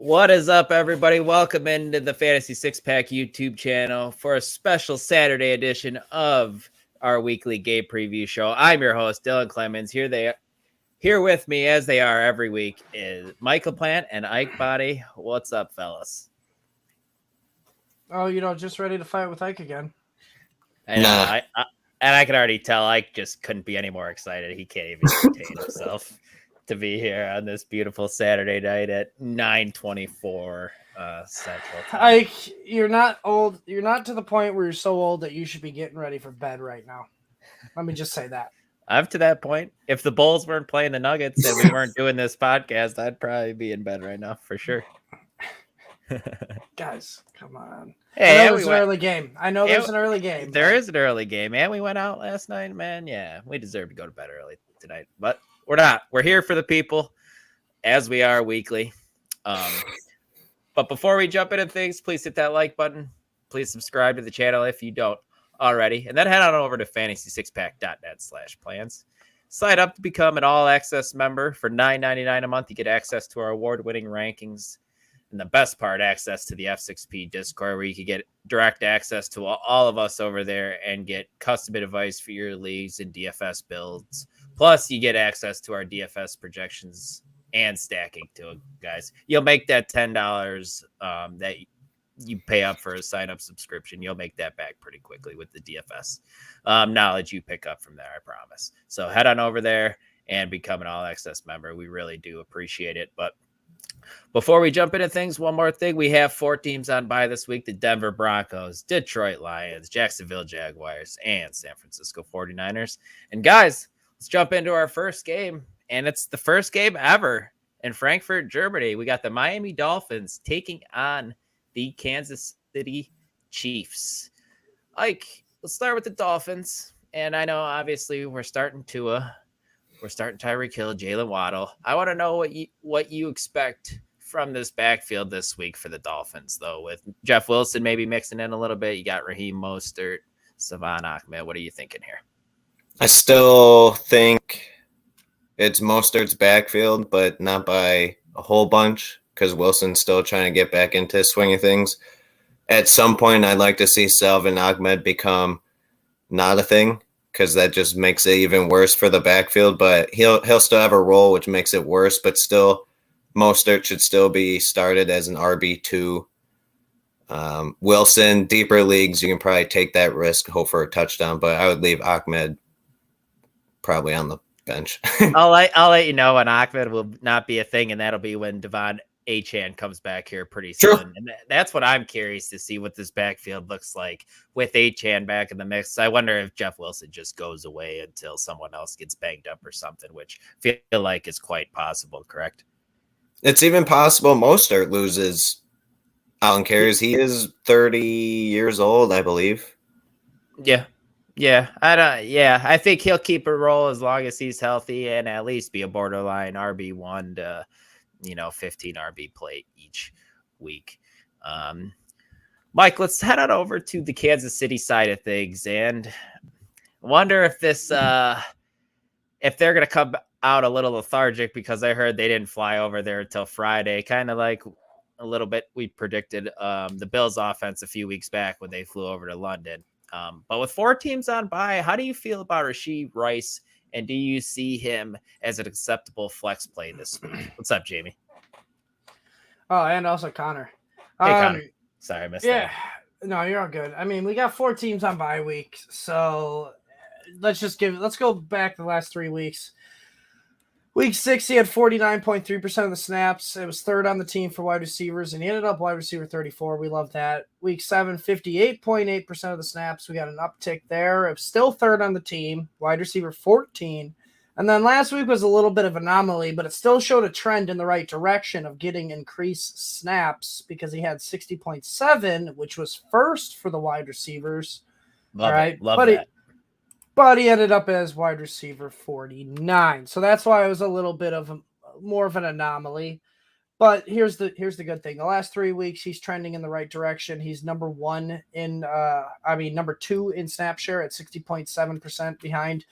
What is up, everybody? Welcome into the Fantasy Six Pack YouTube channel for a special Saturday edition of our weekly game preview show. I'm your host, Dylan Clemens. Here with me, as they are every week, is Michael Plant and Ike Body. What's up, fellas? Oh, just ready to fight with Ike again. I know. And I can already tell Ike just couldn't be any more excited. He can't even contain himself to be here on this beautiful Saturday night at 9:24 Central Time. Ike, you're not old. You're not to the point where you're so old that you should be getting ready for bed right now. Let me just say that. I'm to that point. If the Bulls weren't playing the Nuggets and we weren't doing this podcast, I'd probably be in bed right now for sure. Guys, come on. Hey, I know there's an early game. There is an early game, and we went out last night, man. Yeah, we deserve to go to bed early tonight, but we're not. We're here for the people, as we are weekly. But before we jump into things, please hit that like button. Please subscribe to the channel if you don't already, and then head on over to fantasy6pack.net/plans. Sign up to become an all-access member for $9.99 a month. You get access to our award-winning rankings. And the best part, access to the F6P Discord, where you can get direct access to all of us over there and get custom advice for your leagues and DFS builds. Plus, you get access to our DFS projections and stacking too, guys. You'll make that $10 that you pay up for a sign-up subscription. You'll make that back pretty quickly with the DFS knowledge you pick up from there, I promise. So head on over there and become an all-access member. We really do appreciate it. But before we jump into things, one more thing. We have 4 teams on bye this week: the Denver Broncos, Detroit Lions, Jacksonville Jaguars, and San Francisco 49ers. And guys, let's jump into our first game. And it's the first game ever in Frankfurt, Germany. We got the Miami Dolphins taking on the Kansas City Chiefs. Ike, let's start with the Dolphins. And I know, obviously, we're starting Tua. We're starting Tyreek Hill, Jalen Waddle. I want to know what you expect from this backfield this week for the Dolphins, though, with Jeff Wilson maybe mixing in a little bit. You got Raheem Mostert, Savon Ahmed. What are you thinking here? I still think it's Mostert's backfield, but not by a whole bunch because Wilson's still trying to get back into swinging things. At some point, I'd like to see Salvon Ahmed become not a thing, because that just makes it even worse for the backfield. But he'll still have a role, which makes it worse. But still, Mostert should still be started as an RB2. Wilson, deeper leagues, you can probably take that risk, hope for a touchdown. But I would leave Ahmed probably on the bench. I'll let you know when Ahmed will not be a thing, and that'll be when Devon Achane comes back here pretty soon. Sure. And that's what I'm curious to see, what this backfield looks like with Achane back in the mix. I wonder if Jeff Wilson just goes away until someone else gets banged up or something, which I feel like is quite possible, correct? It's even possible Mostert loses Allen carries. He is 30 years old, I believe. Yeah. I think he'll keep a role as long as he's healthy and at least be a borderline RB1 to 15 RB play each week. Mike, let's head on over to the Kansas City side of things and wonder if this, if they're going to come out a little lethargic, because I heard they didn't fly over there until Friday, kind of like a little bit we predicted the Bills offense a few weeks back when they flew over to London. But with 4 teams on bye, how do you feel about Rashee Rice? And do you see him as an acceptable flex play this week? What's up, Jamie? Oh, and also Connor. Hey, Connor. Sorry, I missed that. Yeah, no, you're all good. I mean, we got 4 teams on bye week, so let's go back the last 3 weeks. Week 6, he had 49.3% of the snaps. It was 3rd on the team for wide receivers, and he ended up wide receiver 34. We love that. Week 7, 58.8% of the snaps. We got an uptick there. It was still 3rd on the team, wide receiver 14. And then last week was a little bit of an anomaly, but it still showed a trend in the right direction of getting increased snaps, because he had 60.7, which was 1st for the wide receivers. Love that. But he ended up as wide receiver 49. So that's why it was a little bit of more of an anomaly. But here's the good thing. The last 3 weeks, he's trending in the right direction. He's number 2 in snap share at 60.7% behind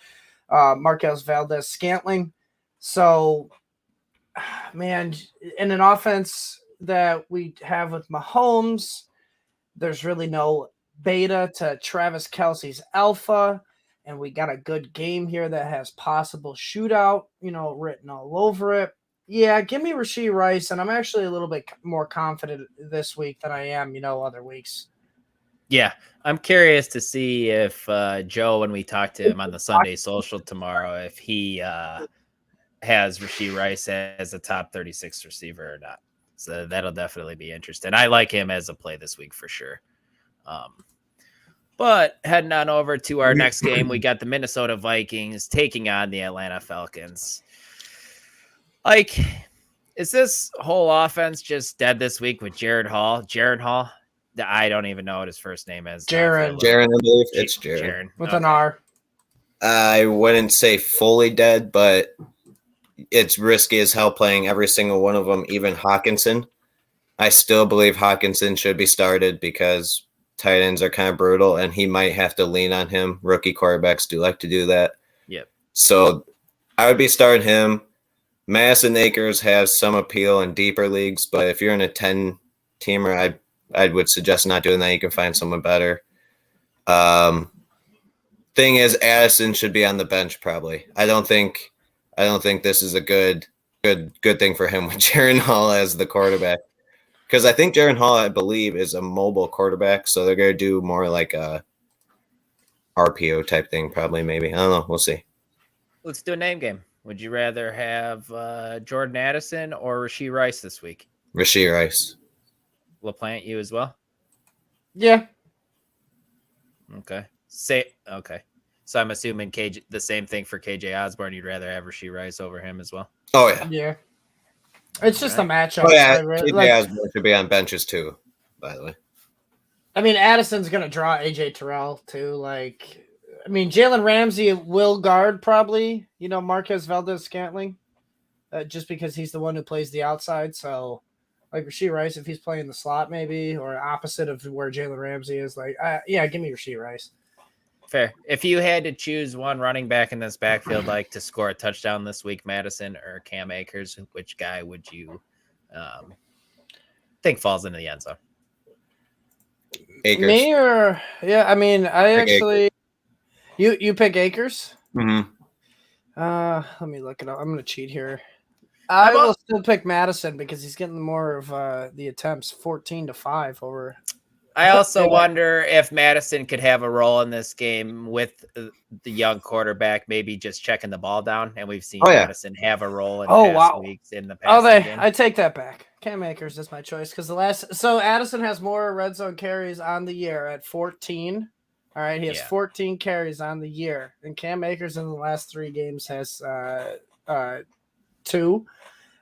Marquez Valdez-Scantling. So, man, in an offense that we have with Mahomes, there's really no beta to Travis Kelce's alpha. And we got a good game here that has possible shootout, written all over it. Yeah, give me Rashee Rice, and I'm actually a little bit more confident this week than I am, other weeks. Yeah, I'm curious to see if Joe, when we talk to him on the Sunday Social tomorrow, if he has Rashee Rice as a top 36 receiver or not. So that'll definitely be interesting. I like him as a play this week for sure. But heading on over to our next game, we got the Minnesota Vikings taking on the Atlanta Falcons. Like, is this whole offense just dead this week with Jared Hall? I don't even know what his first name is. Jaron, I believe it's Jaron. With an R. I wouldn't say fully dead, but it's risky as hell playing every single one of them, even Hawkinson. I still believe Hawkinson should be started because tight ends are kind of brutal, and he might have to lean on him. Rookie quarterbacks do like to do that. Yep. So I would be starting him. Madison Akers has some appeal in deeper leagues, but if you're in a 10-teamer, I would suggest not doing that. You can find someone better. Thing is, Addison should be on the bench probably. I don't think this is a good thing for him with Jaron Hall as the quarterback. Because I think Jaron Hall, I believe, is a mobile quarterback, so they're going to do more like a RPO type thing, probably, maybe. I don't know. We'll see. Let's do a name game. Would you rather have Jordan Addison or Rashee Rice this week? Rashee Rice. LaPlante, you as well? Yeah. Okay. Okay. So I'm assuming the same thing for KJ Osborne. You'd rather have Rashee Rice over him as well? Oh, yeah. Yeah. It's just a matchup. Oh, yeah. KJ Osborne should be on benches too, by the way. I mean, Addison's going to draw AJ Terrell too. Jalen Ramsey will guard probably, Marquez Valdez-Scantling, just because he's the one who plays the outside. So, Rashee Rice, if he's playing the slot maybe, or opposite of where Jalen Ramsey is, give me Rashee Rice. Fair. If you had to choose one running back in this backfield, to score a touchdown this week, Madison or Cam Akers, which guy would you think falls into the end zone? Akers. Me or you pick Akers? Mm-hmm. Let me look it up. I'm going to cheat here. I will still pick Madison because he's getting more of the attempts, 14-5 over. I also wonder if Madison could have a role in this game with the young quarterback, maybe just checking the ball down. And we've seen Madison have a role in past weeks in the past. I take that back. Cam Akers is my choice because Addison has more red zone carries on the year at 14. All right, he has 14 carries on the year, and Cam Akers in the last 3 games has 2,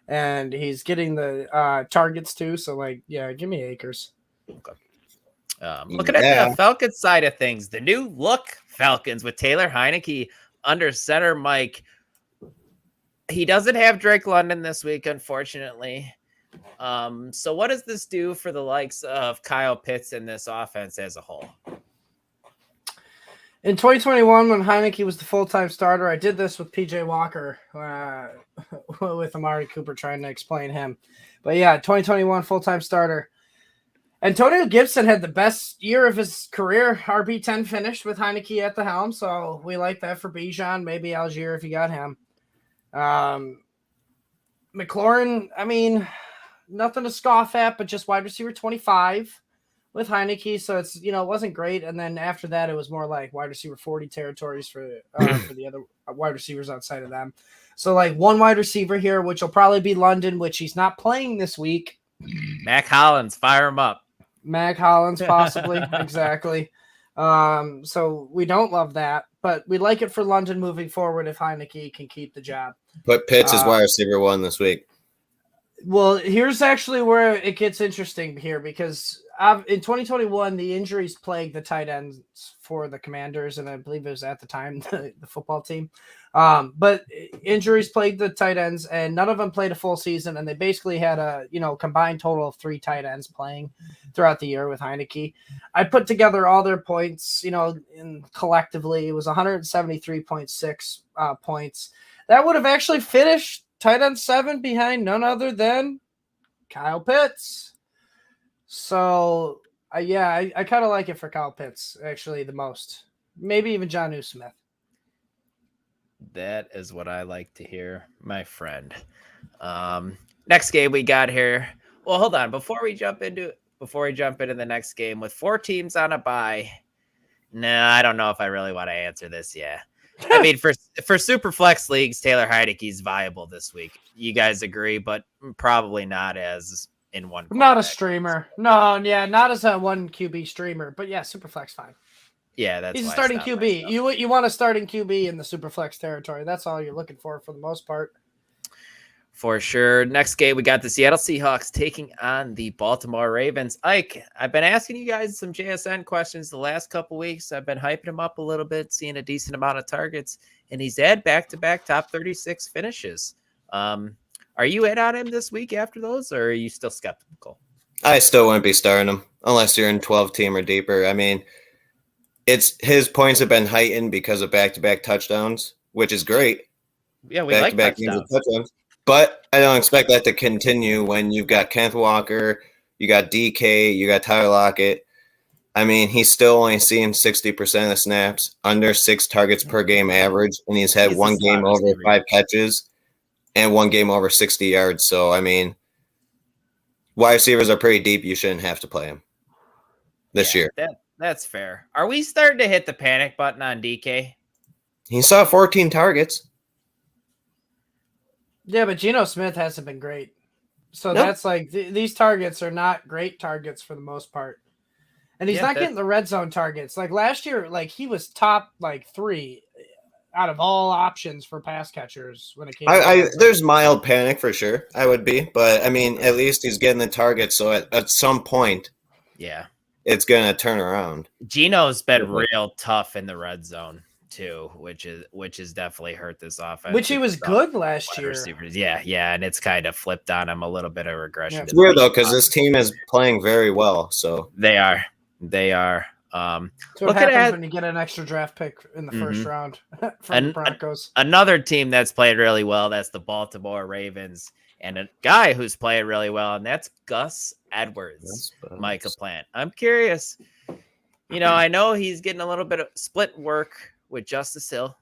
and he's getting the targets too. So give me Akers. Okay. Looking at the Falcons side of things, the new look Falcons with Taylor Heineke under center Mike. He doesn't have Drake London this week, unfortunately. So what does this do for the likes of Kyle Pitts in this offense as a whole? In 2021, when Heineke was the full-time starter, I did this with PJ Walker, with Amari Cooper trying to explain him. But 2021 full-time starter. Antonio Gibson had the best year of his career, RB10 finished with Heineke at the helm, so we like that for Bijan, maybe Algier if you got him. McLaurin, nothing to scoff at, but just wide receiver 25 with Heineke, so it's, it wasn't great, and then after that, it was more like wide receiver 40 territories for the other wide receivers outside of them. So, one wide receiver here, which will probably be London, which he's not playing this week. Mac Hollins, fire him up. Mac Hollins, possibly. Exactly. So we don't love that, but we like it for London moving forward if Heineke can keep the job. Put Pitts as wide receiver 1 this week. Well, here's actually where it gets interesting here because in 2021, the injuries plagued the tight ends for the Commanders, and I believe it was at the time the football team. But injuries plagued the tight ends, and none of them played a full season, and they basically had a combined total of 3 tight ends playing throughout the year with Heineke. I put together all their points, and collectively it was 173.6 points. That would have actually finished tight end 7 behind none other than Kyle Pitts. So, I kind of like it for Kyle Pitts, actually, the most. Maybe even Jonnu Smith. That is what I like to hear, my friend. Next game we got here. Well, hold on. Before we jump into the next game with 4 teams on a bye. No, I don't know if I really want to answer this. Yeah. I mean, for super flex leagues, Taylor Heineke's viable this week. You guys agree, but probably not as in one. Not a streamer. No, yeah, not as a 1 QB streamer, but yeah, super flex fine. Yeah, that's he's a starting QB. You want a starting QB in the super flex territory. That's all you're looking for the most part. For sure. Next game, we got the Seattle Seahawks taking on the Baltimore Ravens. Ike, I've been asking you guys some JSN questions the last couple weeks. I've been hyping him up a little bit, seeing a decent amount of targets, and he's had back-to-back top 36 finishes. Are you in on him this week after those, or are you still skeptical? I still wouldn't be starting him unless you're in 12-team or deeper. I mean, his points have been heightened because of back-to-back touchdowns, which is great. Yeah, we like touchdowns. But I don't expect that to continue when you've got Kenneth Walker, you got DK, you got Tyler Lockett. I mean, he's still only seeing 60% of the snaps, under 6 targets per game average, and he's had one game over 5 catches and one game over 60 yards. So, I mean, wide receivers are pretty deep. You shouldn't have to play him this year. That's fair. Are we starting to hit the panic button on DK? He saw 14 targets. Yeah, but Geno Smith hasn't been great. So that's like these targets are not great targets for the most part. And he's not getting the red zone targets. Like last year, like he was top 3 out of all options for pass catchers when it came there's mild panic for sure. I would be, but I mean, at least he's getting the target. So at some point, it's going to turn around. Geno's been real tough in the red zone too, which is definitely hurt this offense. Which he was good last year. Receivers. Yeah, and it's kind of flipped on him a little bit of regression. It's weird though, because this team is playing very well. So they are. So what happens when you get an extra draft pick in the first round from the Broncos? Another team that's played really well, that's the Baltimore Ravens, and a guy who's playing really well, and that's Gus Edwards, Micah Plant. I'm curious. I know he's getting a little bit of split work with Justice Hill.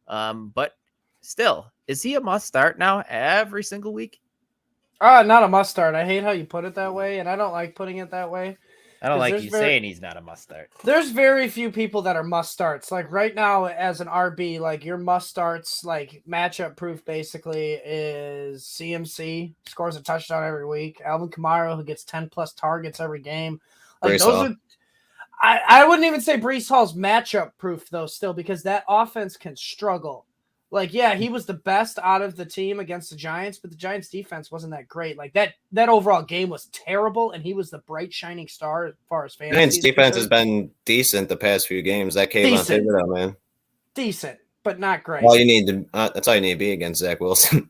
But still, is he a must start now every single week? Not a must start. I hate how you put it that way, and I don't like putting it that way. I don't like you saying he's not a must start. There's very few people that are must starts. Like right now, as an RB, like your must starts, like matchup proof basically is CMC, scores a touchdown every week. Alvin Kamara, who gets 10 plus targets every game. Like those are. I wouldn't even say Breece Hall's matchup proof though, still, because that offense can struggle. Like, yeah, he was the best out of the team against the Giants, but the Giants defense wasn't that great. Like that overall game was terrible, and he was the bright shining star as far as fantasy. Giants defense has been decent the past few games. That came on Thibodeau, man. Decent, but not great. All you need to that's all you need to be against Zach Wilson.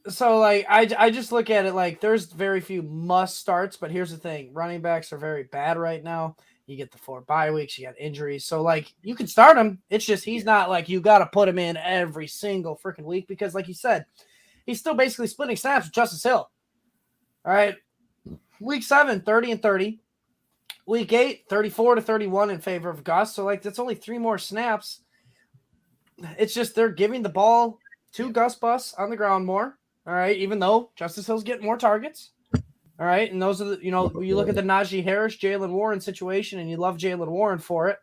So, like, I just look at it like there's very few must starts, but here's the thing: running backs are very bad right now. You get the 4 bye weeks, you got injuries. So, like, you can start him. It's just he's not like you got to put him in every single freaking week because, like you said, he's still basically splitting snaps with Justice Hill. All right. Week 7, 30 and 30. Week 8, 34 to 31 in favor of Gus. So, like, that's only 3 more snaps. It's just they're giving the ball to Gus Bus on the ground more. All right. Even though Justice Hill's getting more targets. All right, and those are the, you look at the Najee Harris, Jalen Warren situation, and you love Jalen Warren for it.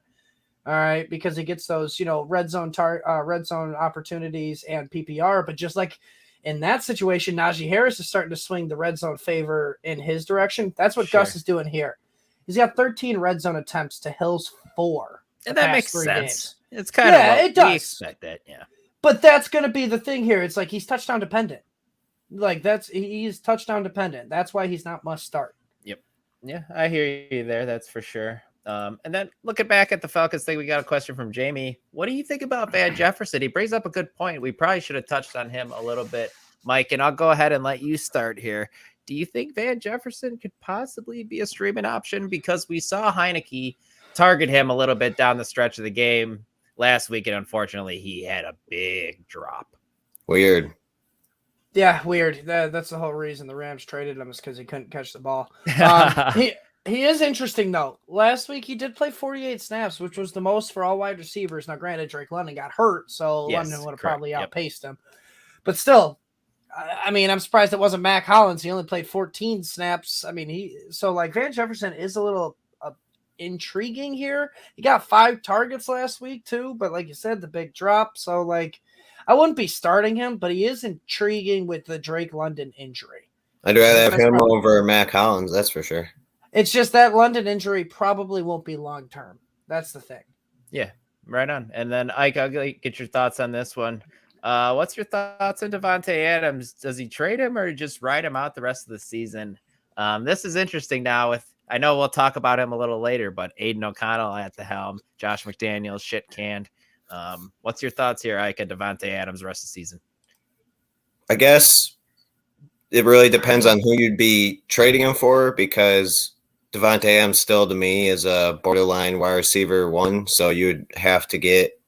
All right, because he gets those, red zone opportunities and PPR. But just like in that situation, Najee Harris is starting to swing the red zone favor in his direction. That's what Gus is doing here. He's got 13 red zone attempts to Hill's 4. And that makes sense. Games. It's kind of what it does. We expect that, yeah. But that's going to be the thing here. It's like he's touchdown dependent. Like he's touchdown dependent. That's why he's not must start. Yep. Yeah, I hear you there. That's for sure. And then looking back at the Falcons thing, we got a question from Jamie. What do you think about Van Jefferson? He brings up a good point. We probably should have touched on him a little bit, Mike, and I'll go ahead and let you start here. Do you think Van Jefferson could possibly be a streaming option? Because we saw Heineke target him a little bit down the stretch of the game last week, and unfortunately he had a big drop. Weird. Yeah, weird. That's the whole reason the Rams traded him is because he couldn't catch the ball. He is interesting though. Last week he did play 48 snaps, which was the most for all wide receivers. Now, granted, Drake London got hurt, so Yes, London would have correct. probably Yep. outpaced him. But still, I mean, I'm surprised it wasn't Mac Hollins. He only played 14 snaps. I mean, Van Jefferson is a little intriguing here. He got 5 targets last week too, but like you said, the big drop. So like, I wouldn't be starting him, but he is intriguing with the Drake London injury. I'd rather have him over Mac Hollins, that's for sure. It's just that London injury probably won't be long term. That's the thing. Yeah, right on. And then Ike, I'll get your thoughts on this one. What's your thoughts on Davante Adams? Does he trade him or just ride him out the rest of the season? This is interesting now with, I know we'll talk about him a little later, but Aiden O'Connell at the helm, Josh McDaniels shit canned. What's your thoughts here, Ike, on Davante Adams the rest of the season? I guess it really depends on who you'd be trading him for, because Davante Adams still to me is a borderline wide receiver 1, so you would have to get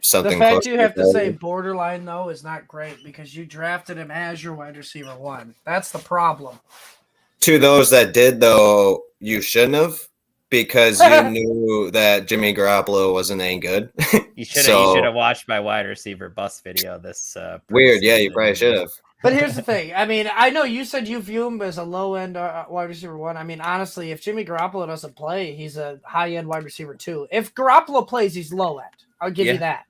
something. The fact you have to say borderline though is not great because you drafted him as your wide receiver 1. That's the problem. To those that did though, you shouldn't have, because you knew that Jimmy Garoppolo wasn't any good. You should have watched my wide receiver bust video this weird. Yeah, you probably should have. But here's the thing. I mean, I know you said you view him as a low-end wide receiver 1. I mean, honestly, if Jimmy Garoppolo doesn't play, he's a high-end wide receiver 2. If Garoppolo plays, he's low-end. I'll give you that.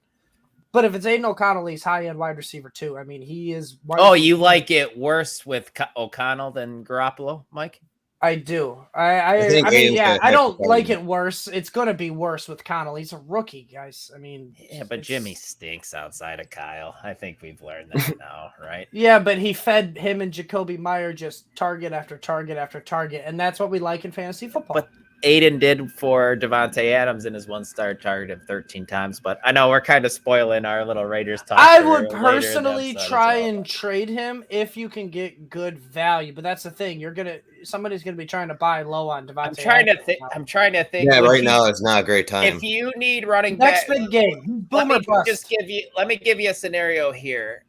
But if it's Aiden O'Connell, he's high-end wide receiver 2. I mean, he is. You like it worse with O'Connell than Garoppolo, Mike? I do. I mean, yeah, I don't like it worse. It's going to be worse with Connell. He's a rookie, guys. I mean, yeah, but Jimmy stinks outside of Kyle. I think we've learned that now, right? Yeah, but he fed him and Jacoby Meyer just target after target after target, and that's what we like in fantasy football. But Aiden did for Davante Adams in his 1-star, targeted him 13 times. But I know we're kind of spoiling our little Raiders talk. I would personally try and trade him if you can get good value. But that's the thing. Somebody's gonna be trying to buy low on Davante. I'm trying to think. Yeah, right now it's not a great time. If you need running back, next big game. Let me give you a scenario here.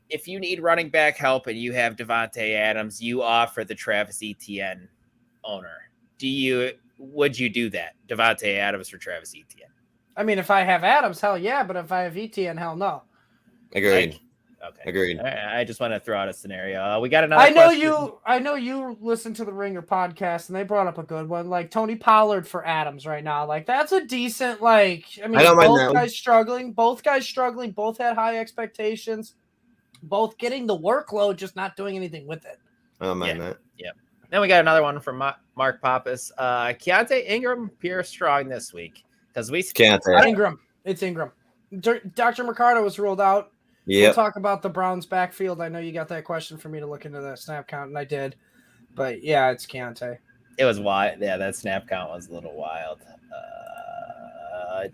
If you need running back help and you have Davante Adams, you offer the Travis Etienne owner. Would you do that? Davante Adams for Travis Etienne? I mean, if I have Adams, hell yeah. But if I have Etienne, hell no. Agreed. Okay. Agreed. I just want to throw out a scenario. We got another. I know you listen to the Ringer podcast, and they brought up a good one, like Tony Pollard for Adams right now. Like that's a decent. Like I mean, both guys struggling. Both had high expectations. Both getting the workload, just not doing anything with it. I don't mind that. Yeah. Then we got another one from Mark Pappas. Keaontay Ingram pure strong this week because Ingram. It's Ingram. Dr. Mercado was ruled out. Yeah. We'll talk about the Browns backfield. I know you got that question for me to look into the snap count, and I did. But yeah, it's Keaontay. It was wild. Yeah, that snap count was a little wild.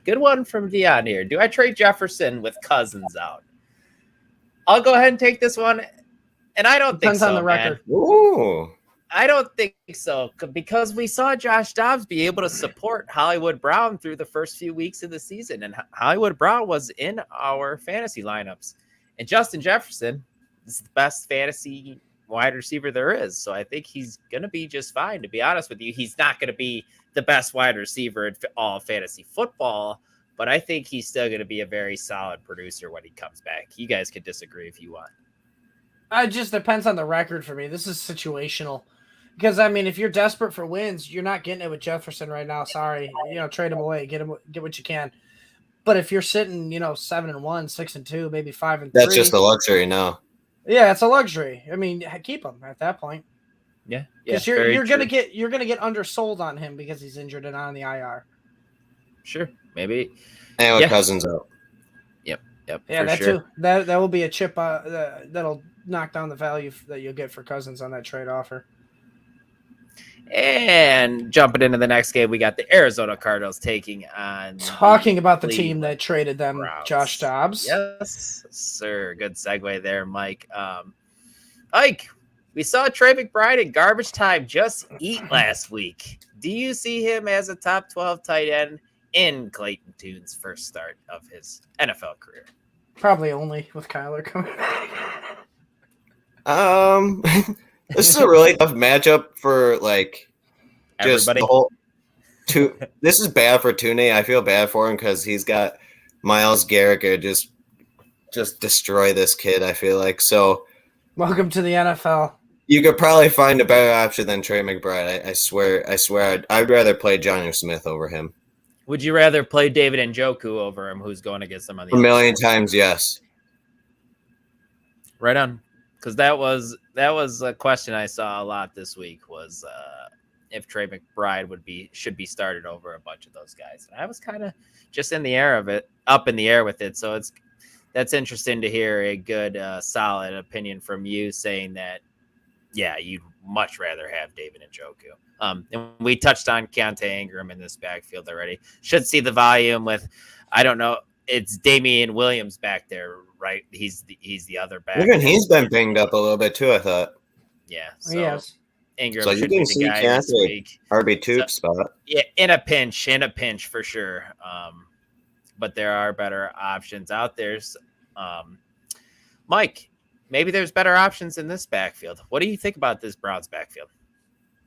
Good one from Dion here. Do I trade Jefferson with Cousins out? I'll go ahead and take this one, and I don't think so. Depends on the record. Ooh. I don't think so, because we saw Josh Dobbs be able to support Hollywood Brown through the first few weeks of the season, and Hollywood Brown was in our fantasy lineups. And Justin Jefferson is the best fantasy wide receiver there is, so I think he's going to be just fine, to be honest with you. He's not going to be the best wide receiver in all fantasy football, but I think he's still going to be a very solid producer when he comes back. You guys can disagree if you want. It just depends on the record for me. This is situational. Because, I mean, if you're desperate for wins, you're not getting it with Jefferson right now. Sorry. Trade him away. Get what you can. But if you're sitting, 7-1, 6-2, maybe 5-3. That's just a luxury now. Yeah, it's a luxury. I mean, keep him at that point. Yeah. Because you're gonna get undersold on him because he's injured and on the IR. Sure. Maybe. And with Cousins out. Yep. Yeah, that too. That will be a chip that'll knock down the value that you'll get for Cousins on that trade offer. And jumping into the next game, we got the Arizona Cardinals taking on. Talking about the team that traded them, Browns. Josh Dobbs. Yes, sir. Good segue there, Mike. Ike, we saw Trey McBride in garbage time just eat last week. Do you see him as a top 12 tight end in Clayton Tune's first start of his NFL career? Probably only with Kyler coming back. This is a really tough matchup for like just Everybody. the whole. This is bad for Tooney. I feel bad for him because he's got Myles Garrett could just destroy this kid. I feel like so. Welcome to the NFL. You could probably find a better option than Trey McBride. I swear, I'd rather play Johnny Smith over him. Would you rather play David Njoku over him, who's going against him on the A million times, yes. Right on, because that was a question I saw a lot this week was if Trey McBride should be started over a bunch of those guys. And I was kind of just up in the air with it. So that's interesting to hear a good solid opinion from you saying that. Yeah, you'd much rather have David Njoku. And we touched on Keaontay Ingram in this backfield already. Should see the volume with, I don't know, it's Damian Williams back there, right? He's the other back. Even he's been banged up a little bit too, I thought. Yeah. So Yes. Ingram so you should can be see the guy this Keaontay week. RB2 spot. Yeah, in a pinch for sure. But there are better options out there. Mike, maybe there's better options in this backfield. What do you think about this Browns backfield?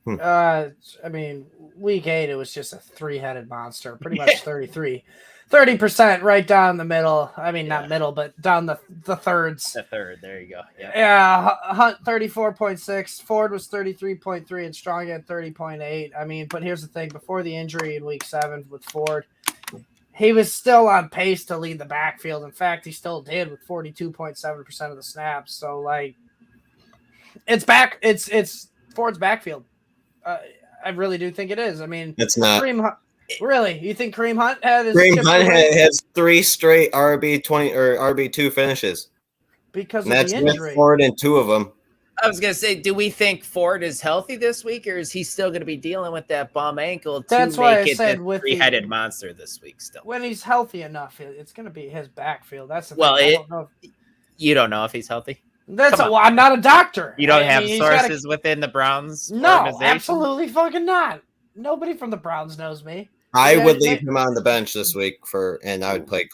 I mean, week 8, it was just a 3-headed monster, pretty much 30% right down the middle. I mean, not middle, but down the thirds. The third, there you go. Yeah, Hunt 34.6, Ford was 33.3, and Strong at 30.8. I mean, but here's the thing: before the injury in week 7 with Ford, he was still on pace to lead the backfield. In fact, he still did with 42.7% of the snaps. So, like, it's Ford's backfield. I really do think it is. I mean, it's not. Really? You think Kareem Hunt had his Kareem Hunt has 3 straight RB20 or RB2 finishes because and of that's the injury? Ford in 2 of them. I was gonna say, do we think Ford is healthy this week, or is he still gonna be dealing with that bum ankle That's to why make I it said the with the- three-headed monster this week? Still, When he's healthy enough, it's going to be his backfield. That's the Well, thing. I don't know. you don't know if he's healthy. Well, I'm not a doctor. You don't I have mean, sources within the Browns No, organization? absolutely fucking not. Nobody from the Browns knows me. I Yeah, would leave him on the bench this week and I would play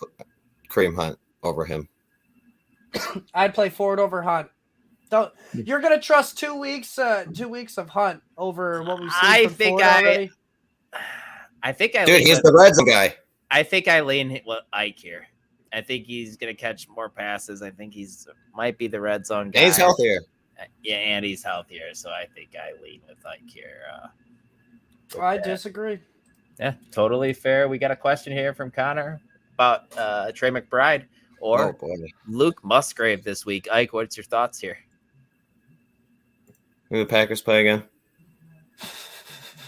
Kareem Hunt over him. I'd play Ford over Hunt. You're gonna trust 2 weeks of Hunt over what we've seen from Ford already? Dude, he's the red zone guy. I think I lean Ike here. I think he's gonna catch more passes. I think might be the red zone guy. And he's healthier. Yeah, and he's healthier. So I think I lean with Ike here. I disagree. Yeah, totally fair. We got a question here from Connor about Trey McBride or Luke Musgrave this week. Ike, what's your thoughts here? Who the Packers play again?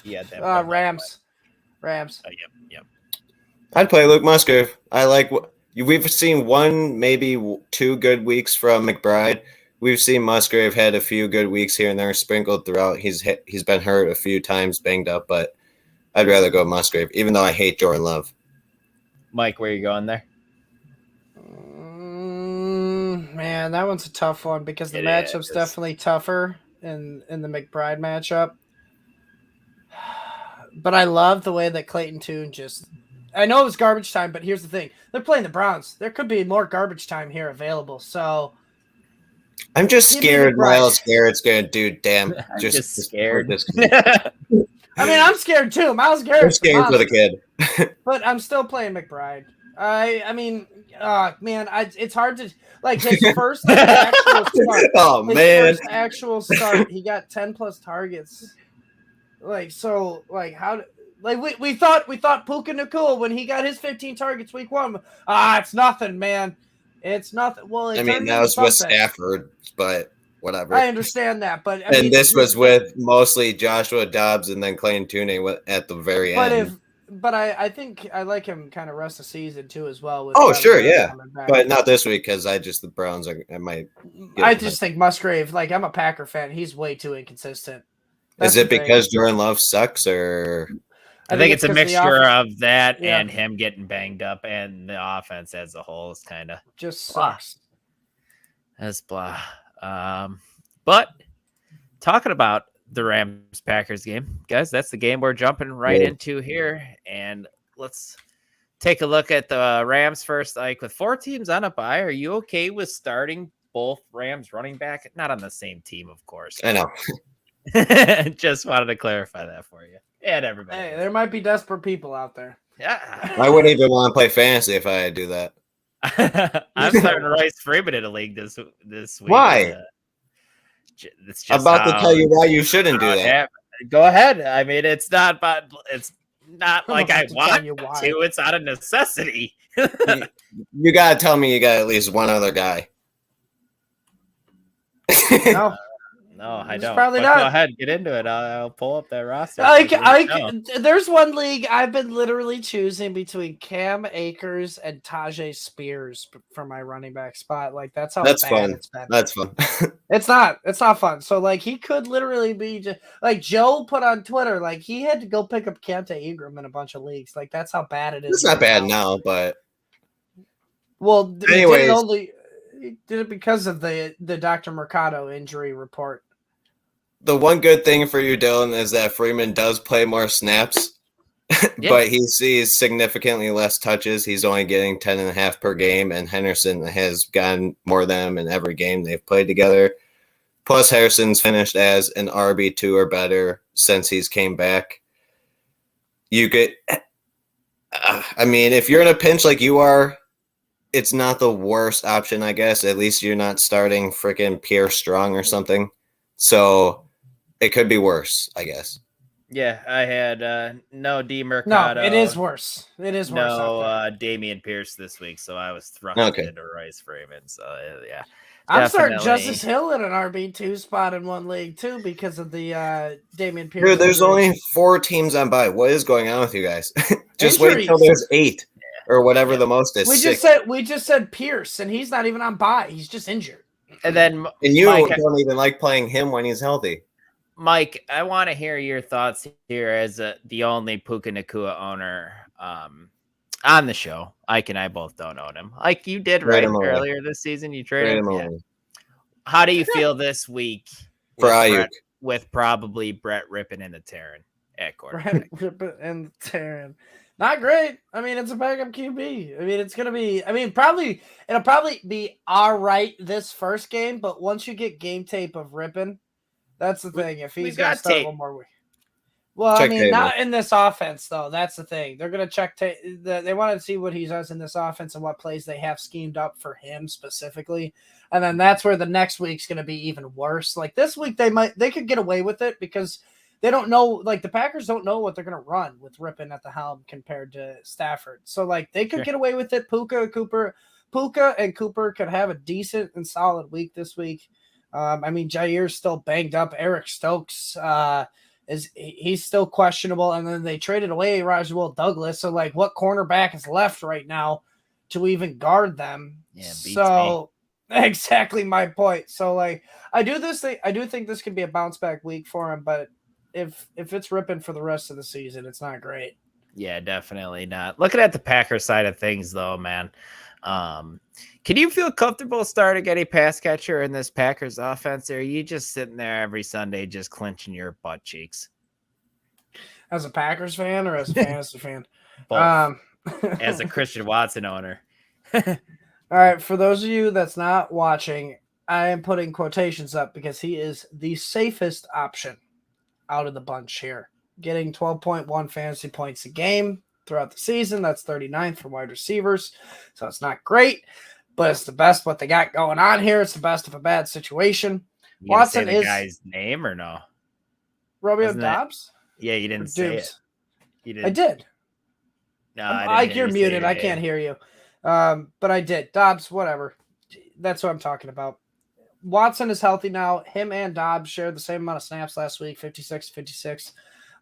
Yeah, Rams. Yep. I'd play Luke Musgrave. I like we've seen 1, maybe 2 good weeks from McBride. We've seen Musgrave had a few good weeks here and there sprinkled throughout. He's been hurt a few times, banged up, but I'd rather go Musgrave, even though I hate Jordan Love. Mike, where are you going there? Man, that one's a tough one because the matchup's definitely tougher in the McBride matchup. But I love the way that Clayton Tune I know it was garbage time, but here's the thing. They're playing the Browns. There could be more garbage time here available. So I'm just scared Myles Garrett's going to do I'm just scared. I mean, I'm scared too. Myles Garrett's I'm scared for the kid. But I'm still playing McBride. I mean, man, it's hard to like his first actual start. Oh man, first actual start, he got 10+ targets. Like so, like how? Like we thought Puka Nacua when he got his 15 targets week 1. It's nothing, man. It's nothing. Well, I mean that was with Stafford, but whatever. I understand that, but this was with mostly Joshua Dobbs and then Clayton Tune at the very end. But I think I like him kind of rest of the season too as well. Sure, yeah, but not this week because the Browns I just think Musgrave. Like I'm a Packer fan, he's way too inconsistent. Is it because Jordan Love sucks, or I think it's a mixture of that and him getting banged up, and the offense as a whole is kind of just sucks. That's blah. But talking about the Rams-Packers game, guys, that's the game we're jumping right into here, and let's take a look at the Rams first. Like with 4 teams on a bye, are you okay with starting both Rams running back, not on the same team, of course. I know. Just wanted to clarify that for you and everybody. Hey, there might be desperate people out there. Yeah. I wouldn't even want to play fantasy if I had to do that. I'm starting Rice Freeman in a league this week. Why? It's just I'm about to tell you why you shouldn't do that. Go ahead. I mean, it's not like I to want tell you why. to. It's out of necessity. You got to tell me you got at least one other guy. No. No, I It's don't. probably But not. Go ahead, get into it. I'll pull up that roster. There's one league I've been literally choosing between Cam Akers and Tajay Spears for my running back spot. Like that's how That's bad fun. it's been. That's fun. It's not fun. So like he could literally be just like Joe put on Twitter, like he had to go pick up Keaontay Ingram in a bunch of leagues. Like that's how bad it is. It's not bad now, but Well, anyways, he did it because of the Dr. Mercado injury report. the one good thing for you, Dylan, is that Freeman does play more snaps, but he sees significantly less touches. He's only getting 10.5 per game, and Henderson has gotten more than him in every game they've played together. Plus, Harrison's finished as an RB2 or better since he's came back. You get, I mean, if you're in a pinch like you are, it's not the worst option, I guess. At least you're not starting freaking Pierre Strong or something. So it could be worse, I guess. Yeah, I had no D Mercado. No, it is worse. It is worse. No Damian Pierce this week, so I was thrust into Rice Freeman. So yeah, I'm starting Justice Hill in an RB2 spot in one league too because of the Damian Pierce. Dude, there's only 4 teams on bye. What is going on with you guys? Just Injuries. wait till there's 8 or whatever the most is. We just said Pierce, and he's not even on bye. He's just injured. And then you don't even like playing him when he's healthy. Mike, I want to hear your thoughts here as the only Puka Nacua owner on the show. Ike and I both don't own him. Like you did earlier this season. You traded him. Yeah. How do you feel this week for Ayuk with probably Brett Rippon and the Terran at quarterback? Brett Rippon and the Terran. Not great. I mean, it's a backup QB. I mean, it's gonna be. I mean, it'll probably be all right this first game, but once you get game tape of Rippon, that's the thing. If he's gonna start one more week. Well, I mean, not in this offense though. That's the thing. They're gonna check. They want to see what he does in this offense and what plays they have schemed up for him specifically, and then that's where the next week's gonna be even worse. Like this week, they could get away with it because they don't know. Like the Packers don't know what they're gonna run with Rippon at the helm compared to Stafford. So like they could get away with it. Puka and Cooper could have a decent and solid week this week. I mean, Jair's still banged up. Eric Stokes he's still questionable, and then they traded away Rajuel Douglas. So, like, what cornerback is left right now to even guard them? Yeah, so exactly my point. So, like, I do think this could be a bounce back week for him, but if it's Rippon for the rest of the season, it's not great. Yeah, definitely not. Looking at the Packers side of things, though, man. Can you feel comfortable starting any pass catcher in this Packers offense? Or are you just sitting there every Sunday just clenching your butt cheeks? As a Packers fan or as a fantasy fan? Both. As a Christian Watson owner. All right, for those of you that's not watching, I am putting quotations up because he is the safest option out of the bunch here. Getting 12.1 fantasy points a game throughout the season. That's 39th for wide receivers. So it's not great, but it's the best what they got going on here. It's the best of a bad situation. You Watson say the guy's name or no? Romeo Dobbs? Yeah, you didn't say it. You did. I did. No, you're muted. I can't hear you. But I did. Dobbs, whatever. That's what I'm talking about. Watson is healthy now. Him and Dobbs shared the same amount of snaps last week, 56-56.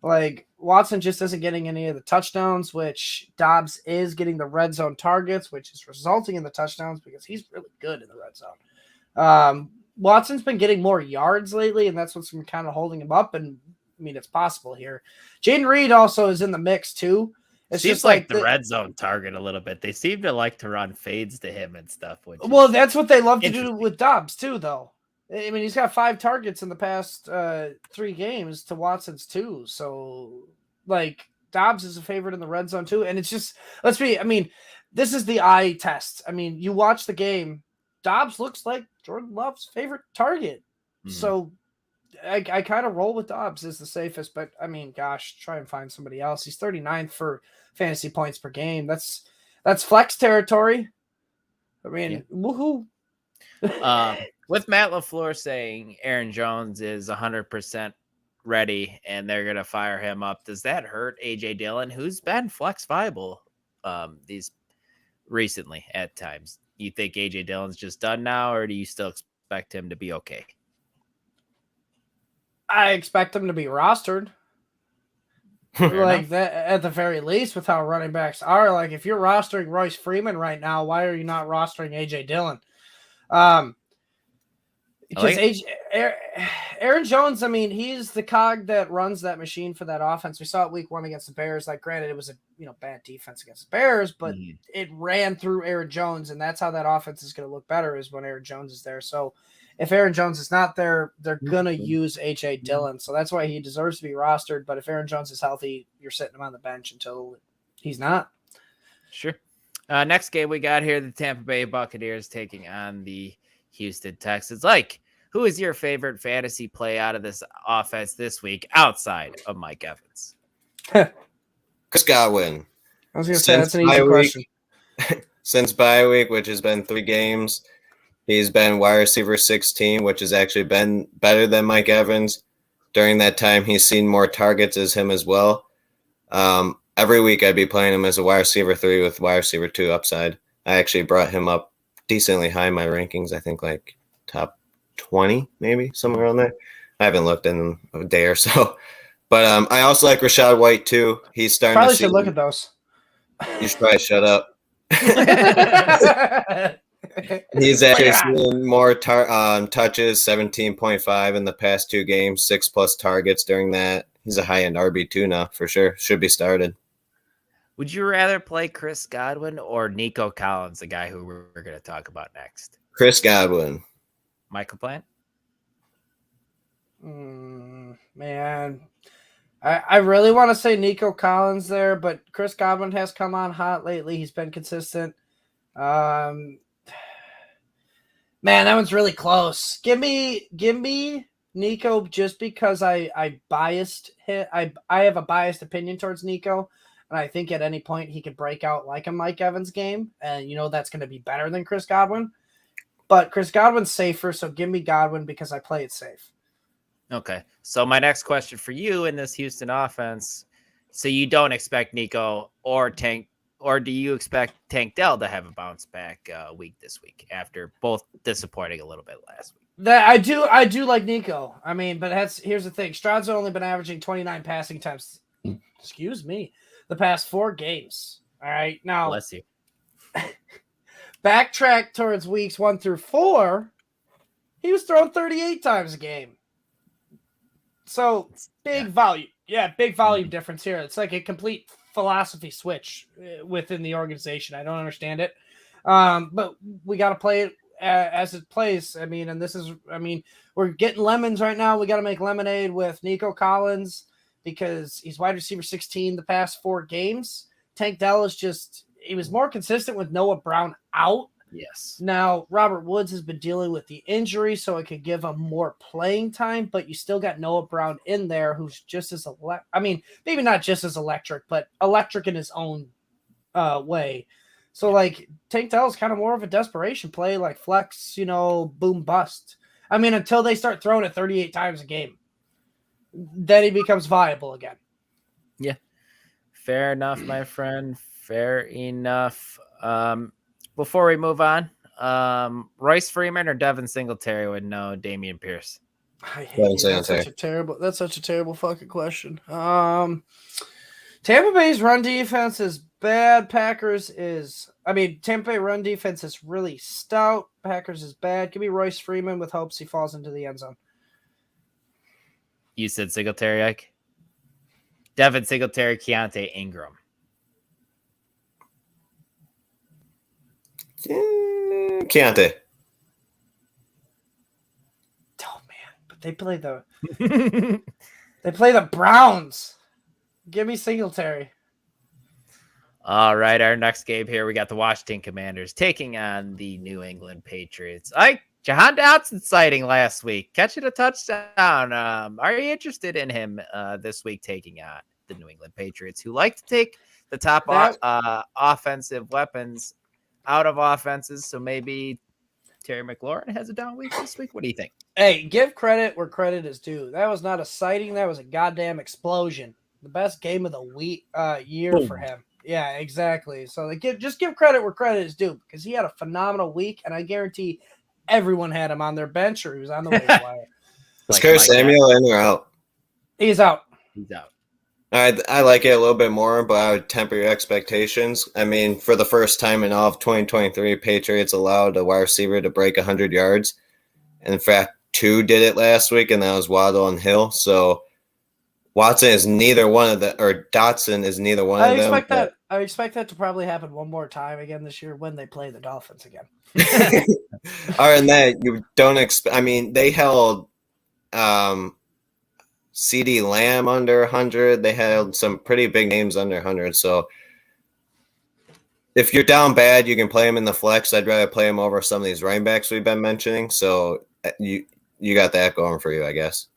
Like, Watson just isn't getting any of the touchdowns, which Dobbs is getting the red zone targets, which is resulting in the touchdowns because he's really good in the red zone. Watson's been getting more yards lately, and that's what's been kind of holding him up. And, I mean, it's possible here. Jaden Reed also is in the mix, too. It seems like the red zone target a little bit. They seem to like to run fades to him and stuff. Well, that's what they love to do with Dobbs, too, though. I mean, he's got 5 targets in the past 3 games to Watson's 2. So, like, Dobbs is a favorite in the red zone, too. And it's just, this is the eye test. I mean, you watch the game. Dobbs looks like Jordan Love's favorite target. So I kind of roll with Dobbs as the safest, but I mean, gosh, try and find somebody else. He's 39th for fantasy points per game. That's flex territory. I mean, woohoo. With Matt LaFleur saying Aaron Jones is 100% ready and they're going to fire him up, does that hurt A.J. Dillon, who's been flex viable these recently at times? You think A.J. Dillon's just done now, or do you still expect him to be okay? I expect him to be rostered. Like that at the very least, with how running backs are. Like if you're rostering Royce Freeman right now, why are you not rostering A.J. Dillon? Because Aaron Jones, I mean, he's the cog that runs that machine for that offense. We saw it week 1 against the Bears. Like, granted, it was a bad defense against the Bears, but it ran through Aaron Jones, and that's how that offense is going to look better, is when Aaron Jones is there. So if Aaron Jones is not there, they're going to use A.J. Dillon. So that's why he deserves to be rostered. But if Aaron Jones is healthy, you're sitting him on the bench until he's not. Sure. Next game we got here, the Tampa Bay Buccaneers taking on the Houston Texans. Like, who is your favorite fantasy play out of this offense this week outside of Mike Evans? Chris Godwin. I was going to say, that's an easy question. Since bye week, which has been 3 games, he's been wide receiver 16, which has actually been better than Mike Evans. During that time, he's seen more targets as him as well. Every week I'd be playing him as a wide receiver 3 with wide receiver 2 upside. I actually brought him up decently high in my rankings. I think like top 20, maybe somewhere around there. I haven't looked in a day or so. But I also like Rachaad White too. He's starting probably to should look at those. You should probably shut up. He's actually seen more touches, 17.5 in the past 2 games, 6+ targets during that. He's a high-end RB2 now, for sure. Should be started. Would you rather play Chris Godwin or Nico Collins, the guy who we're going to talk about next? Chris Godwin. Michael Plant? Man, I really want to say Nico Collins there, but Chris Godwin has come on hot lately. He's been consistent. Man, that one's really close. Give me Nico just because I biased hit. I have a biased opinion towards Nico, and I think at any point he could break out like a Mike Evans game, and that's going to be better than Chris Godwin. But Chris Godwin's safer, so give me Godwin because I play it safe. Okay. So my next question for you in this Houston offense, so you don't expect Nico or Tank, or do you expect Tank Dell to have a bounce back week this week after both disappointing a little bit last week? That I do like Nico. I mean, but here's the thing. Stroud's only been averaging 29 passing times. Excuse me. The past 4 games. All right. Now, bless you. Backtrack towards weeks 1 through 4. He was thrown 38 times a game. So big volume. Yeah, big volume difference here. It's like a complete philosophy switch within the organization. I don't understand it. But we got to play it as it plays. I mean, we're getting lemons right now. We got to make lemonade with Nico Collins because he's wide receiver 16 the past 4 games. Tank Dell he was more consistent with Noah Brown out. Yes. Now, Robert Woods has been dealing with the injury, so it could give him more playing time, but you still got Noah Brown in there who's just as maybe not just as electric, but electric in his own way. So, like, Tank Dell is kind of more of a desperation play, like flex, boom bust. I mean, until they start throwing it 38 times a game. Then he becomes viable again. Yeah. Fair enough, my friend. Fair enough. Before we move on, Royce Freeman or Devin Singletary would know Dameon Pierce? I hate you. That's such a terrible fucking question. Tampa Bay's run defense is bad. Tampa Bay run defense is really stout. Packers is bad. Give me Royce Freeman with hopes he falls into the end zone. You said Singletary, Ike? Devin Singletary, Keaontay, Ingram. Keaontay. Oh man, but they play the Browns. Give me Singletary. All right, our next game here, we got the Washington Commanders taking on the New England Patriots. Jahan Dotson sighting last week, catching a touchdown. Are you interested in him this week taking on the New England Patriots, who like to take the top offensive weapons out of offenses? So maybe Terry McLaurin has a down week this week. What do you think? Hey, give credit where credit is due. That was not a sighting. That was a goddamn explosion. The best game of the year for him. Yeah, exactly. So just give credit where credit is due because he had a phenomenal week, and I guarantee everyone had him on their bench or he was on the waiver wire. Is Curtis Samuel in or out? He's out. He's out. I like it a little bit more, but I would temper your expectations. I mean, for the first time in all of 2023, Patriots allowed a wide receiver to break 100 yards. In fact, 2 did it last week, and that was Waddle and Hill. So Dotson is neither one of them. I expect that to probably happen one more time again this year when they play the Dolphins again. Other than that, you don't expect. I mean, they held CD Lamb under 100. They held some pretty big names under 100. So if you're down bad, you can play him in the flex. I'd rather play him over some of these running backs we've been mentioning. So you got that going for you, I guess.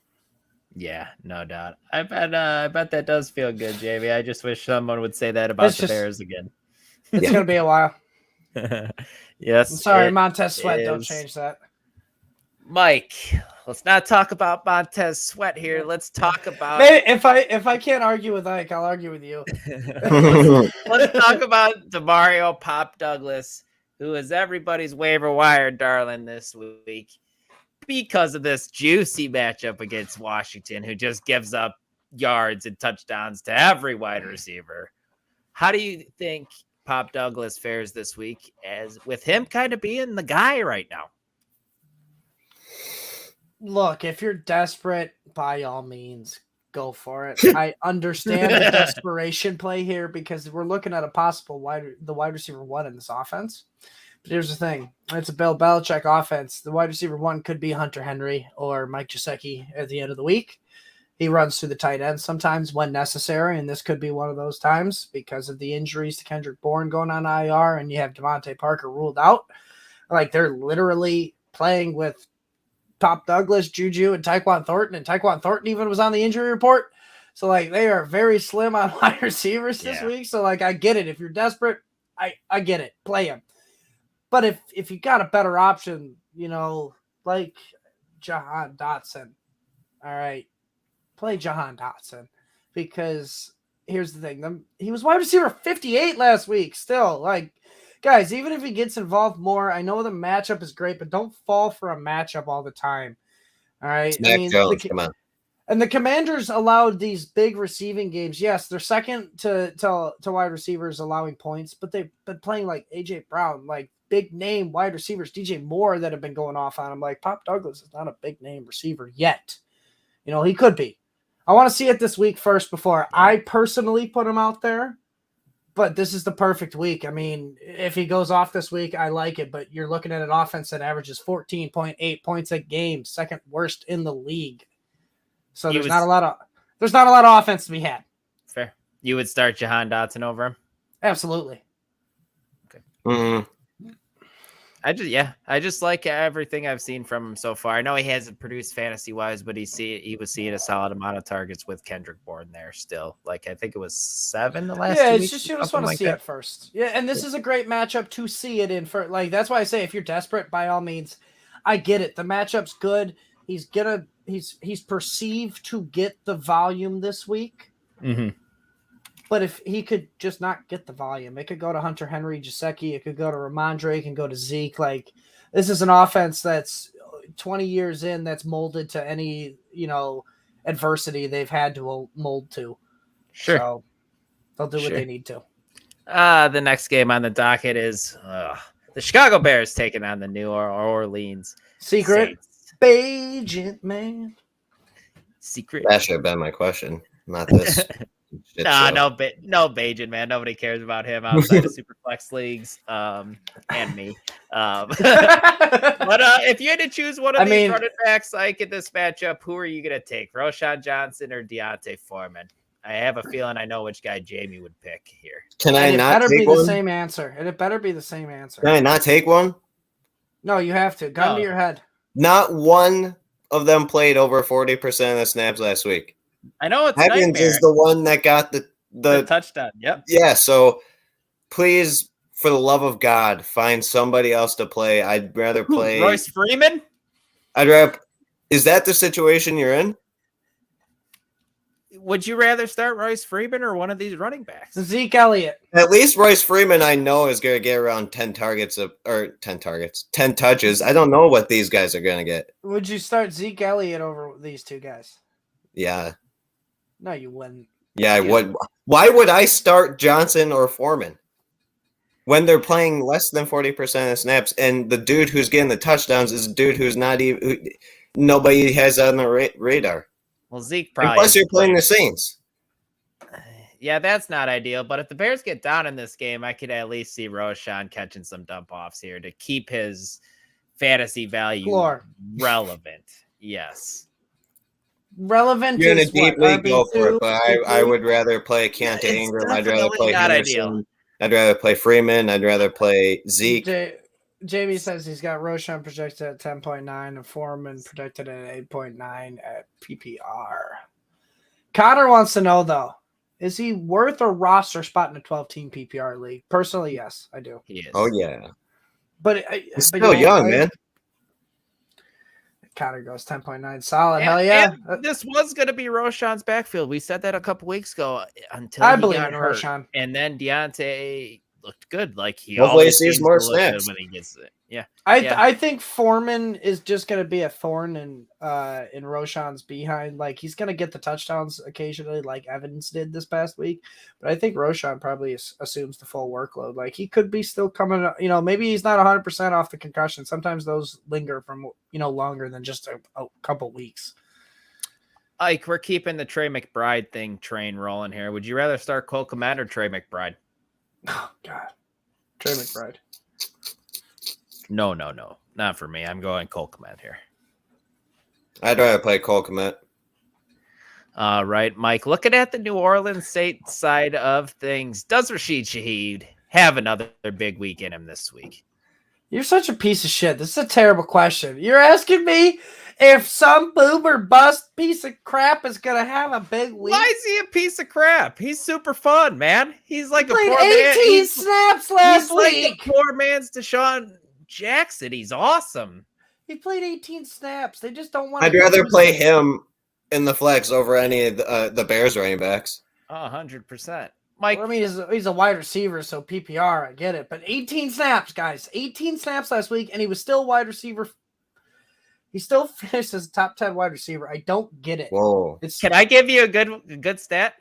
Yeah, no doubt. I bet that does feel good, JV. I just wish someone would say that about the Bears again. It's gonna be a while. Yes. I'm sorry, Montez Sweat. Don't change that. Mike, let's not talk about Montez Sweat here. Let's talk about Maybe if I can't argue with Ike, I'll argue with you. Let's talk about DeMario Pop Douglas, who is everybody's waiver wire darling this week because of this juicy matchup against Washington, who just gives up yards and touchdowns to every wide receiver. How do you think Pop Douglas fares this week, as with him kind of being the guy right now? Look, if you're desperate, by all means, go for it. I understand the desperation play here because we're looking at a possible wide receiver 1 in this offense. But here's the thing. It's a Bill Belichick offense. The wide receiver 1 could be Hunter Henry or Mike Gesicki at the end of the week. He runs through the tight end sometimes when necessary, and this could be one of those times because of the injuries to Kendrick Bourne going on IR, and you have Devontae Parker ruled out. Like, they're literally playing with Pop Douglas, Juju, and Tyquan Thornton even was on the injury report. So, like, they are very slim on wide receivers this week. So, like, I get it. If you're desperate, I get it. Play him. But if you got a better option, like Jahan Dotson, all right, play Jahan Dotson. Because here's the thing. He was wide receiver 58 last week still. Like, guys, even if he gets involved more, I know the matchup is great, but don't fall for a matchup all the time. All right? Jones, come on. And the Commanders allowed these big receiving games. Yes, they're second to wide receivers allowing points, but they've been playing like A.J. Brown, like big name wide receivers, DJ Moore that have been going off on him. Like, Pop Douglas is not a big name receiver yet. He could be. I want to see it this week first before I personally put him out there. But this is the perfect week. I mean, if he goes off this week, I like it. But you're looking at an offense that averages 14.8 points a game, second worst in the league. So there's not a lot of offense to be had. Fair. You would start Jahan Dotson over him? Absolutely. Okay. Mm-hmm. I just like everything I've seen from him so far. I know he hasn't produced fantasy wise, but he was seeing a solid amount of targets with Kendrick Bourne there still. Like, I think it was 7 the last 2 weeks. It's just you just want to see it first. Yeah, and this is a great matchup to see it in. For like, that's why I say if you're desperate, by all means, I get it. The matchup's good. He's perceived to get the volume this week. Mm-hmm. But if he could just not get the volume, it could go to Hunter Henry, Gesicki, it could go to Ramondre, it can go to Zeke. Like, this is an offense that's 20 years in that's molded to any, adversity they've had to mold to. Sure. So they'll do what they need to. The next game on the docket is the Chicago Bears taking on the New Orleans Secret Saints. Agent man. Secret. That should have been my question, not this. No Bajan, man. Nobody cares about him outside of Superflex leagues, and me. But if you had to choose one of these running backs, like in this matchup, who are you gonna take, Roshan Johnson or Deontay Foreman? I have a feeling I know which guy Jamie would pick here. Can I And it not better take be one? the same answer. And it better be the same answer. Can I not take one? No, you have to. Gun to your head. Not one of them played over 40% of the snaps last week. I know it's Evans nightmare. is the one that got the touchdown. Yep. Yeah, so please, for the love of God, find somebody else to play. I'd rather play Royce Freeman. Is that the situation you're in? Would you rather start Royce Freeman or one of these running backs? Zeke Elliott. At least Royce Freeman, I know, is going to get around 10 touches. I don't know what these guys are going to get. Would you start Zeke Elliott over these two guys? Yeah. No, you wouldn't. Yeah, I would. Why would I start Johnson or Foreman when they're playing less than 40% of snaps? And the dude who's getting the touchdowns is a dude who's not even nobody has on the radar. Well, Zeke And probably. plus, you're playing the Saints. Yeah, that's not ideal. But if the Bears get down in this game, I could at least see Roshan catching some dump offs here to keep his fantasy value relevant. Yes. Relevant. You're in a is deep what, league, go for it. But I would rather play Yeah, Keaontay it's Ingram. I'd rather definitely play not Henderson. ideal. I'd rather play Freeman. I'd rather play Zeke. Jamie says he's got Roshan projected at 10.9 and Foreman projected at 8.9 at PPR. Connor wants to know, though, is he worth a roster spot in a 12-team PPR league? Personally, yes, I do. He is. Oh, yeah. But He's still young, man. Connor goes 10.9. Solid. Hell yeah. And this was going to be Roshan's backfield. We said that a couple weeks ago until I he believe got in hurt. Roshan. And then Deontay looked good. Like he Hopefully always he sees seems more to look good snaps. when he gets it. Yeah. I think Foreman is just going to be a thorn in Roshan's behind. Like he's going to get the touchdowns occasionally, like Evans did this past week. But I think Roshan probably assumes the full workload. Like he could be still coming. Maybe he's not 100% off the concussion. Sometimes those linger from longer than just a couple weeks. Ike, we're keeping the Trey McBride train rolling here. Would you rather start Cole Kmet or Trey McBride? Oh God, Trey McBride. No, not for me. I'm going Cole Kmet here. I'd rather play Cole Kmet. All right, Mike. Looking at the New Orleans Saints side of things, does Rashid Shaheed have another big week in him this week? You're such a piece of shit. This is a terrible question. You're asking me if some boomer bust piece of crap is gonna have a big week. Why is he a piece of crap? He's super fun, man. He's like he played 18 snaps last week. Like the poor man's Deshaun Jackson. He's awesome. He played 18 snaps. They just don't want. I'd rather play him in the flex over any of the Bears running backs. 100%. Mike, well, I mean, he's a wide receiver, so PPR, I get it. But 18 snaps, guys. 18 snaps last week, and he was still wide receiver. He still finished as a top 10 wide receiver. I don't get it. Whoa. Can I give you a good stat?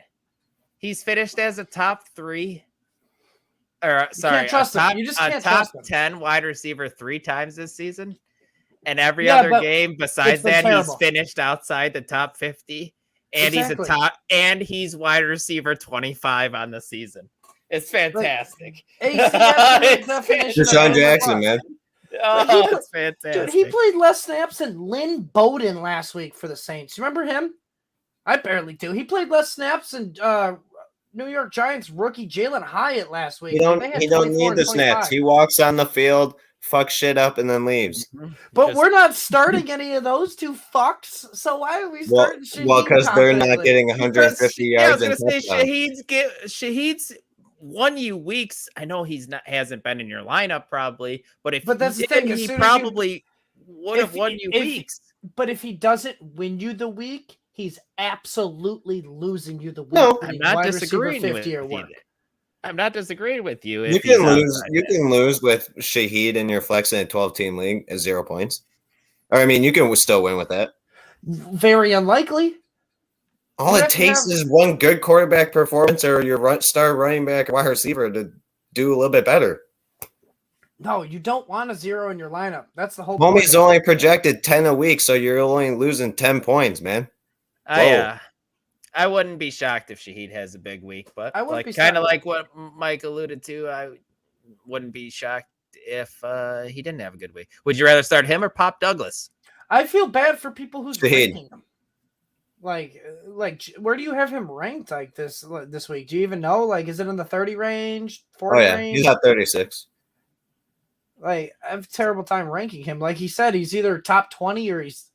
He's finished as a top 3. Or sorry, can't trust him. You just can't trust him. 10 wide receiver 3 times this season. And every other game besides that, he's finished outside the top 50. And he's wide receiver 25 on the season. It's fantastic. Deshaun Jackson, man. Oh, it's fantastic. Dude, he played less snaps than Lynn Bowden last week for the Saints. You remember him? I barely do. He played less snaps than New York Giants rookie Jalen Hyatt last week. He don't need the snaps. He walks on the field, fucks shit up, and then leaves. But we're not starting any of those two fucks. So why are we starting? Well, because they're not getting 150 yards. I was going to say Shaheed's won you weeks. I know hasn't been in your lineup probably, but that's the thing. He probably would have won you weeks. But if he doesn't win you the week, he's absolutely losing you the week. No, I'm not disagreeing with you. I'm not disagreeing with you. You can lose. You can lose with Shaheed in your flex in a 12-team league at 0 points. Or I mean, you can still win with that. Very unlikely. All it takes is one good quarterback performance or your star running back or wide receiver to do a little bit better. No, you don't want a 0 in your lineup. That's the whole point. Homie's only projected 10 a week, so you're only losing 10 points, man. I wouldn't be shocked if Shaheed has a big week, but kind of like what Mike alluded to, I wouldn't be shocked if he didn't have a good week. Would you rather start him or Pop Douglas? I feel bad for people who's picking him. Like, where do you have him ranked like this week? Do you even know? Like, is it in the 30 range, 40 Oh yeah, range? he's not 36. Like, I have a terrible time ranking him. Like he said, he's either top 20 or he's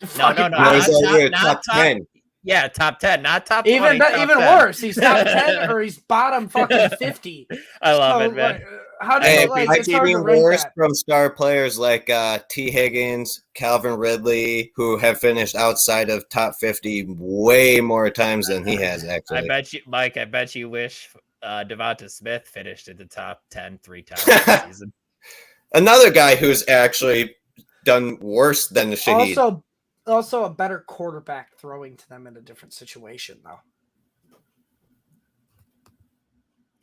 No, fucking top 10. Yeah, top 10, not top 20. even top even 10. worse. He's top 10 or he's bottom fucking 50. I love So, it, man. like, how do Hey, you like? might It's be hard to even rank worse that. from star players like T. Higgins, Calvin Ridley, who have finished outside of top 50 way more times than he has, actually. I bet you, Mike, I bet you wish Devonta Smith finished in the top 10 3 times this season. Another guy who's actually done worse than the Shaheed. Also a better quarterback throwing to them in a different situation, though.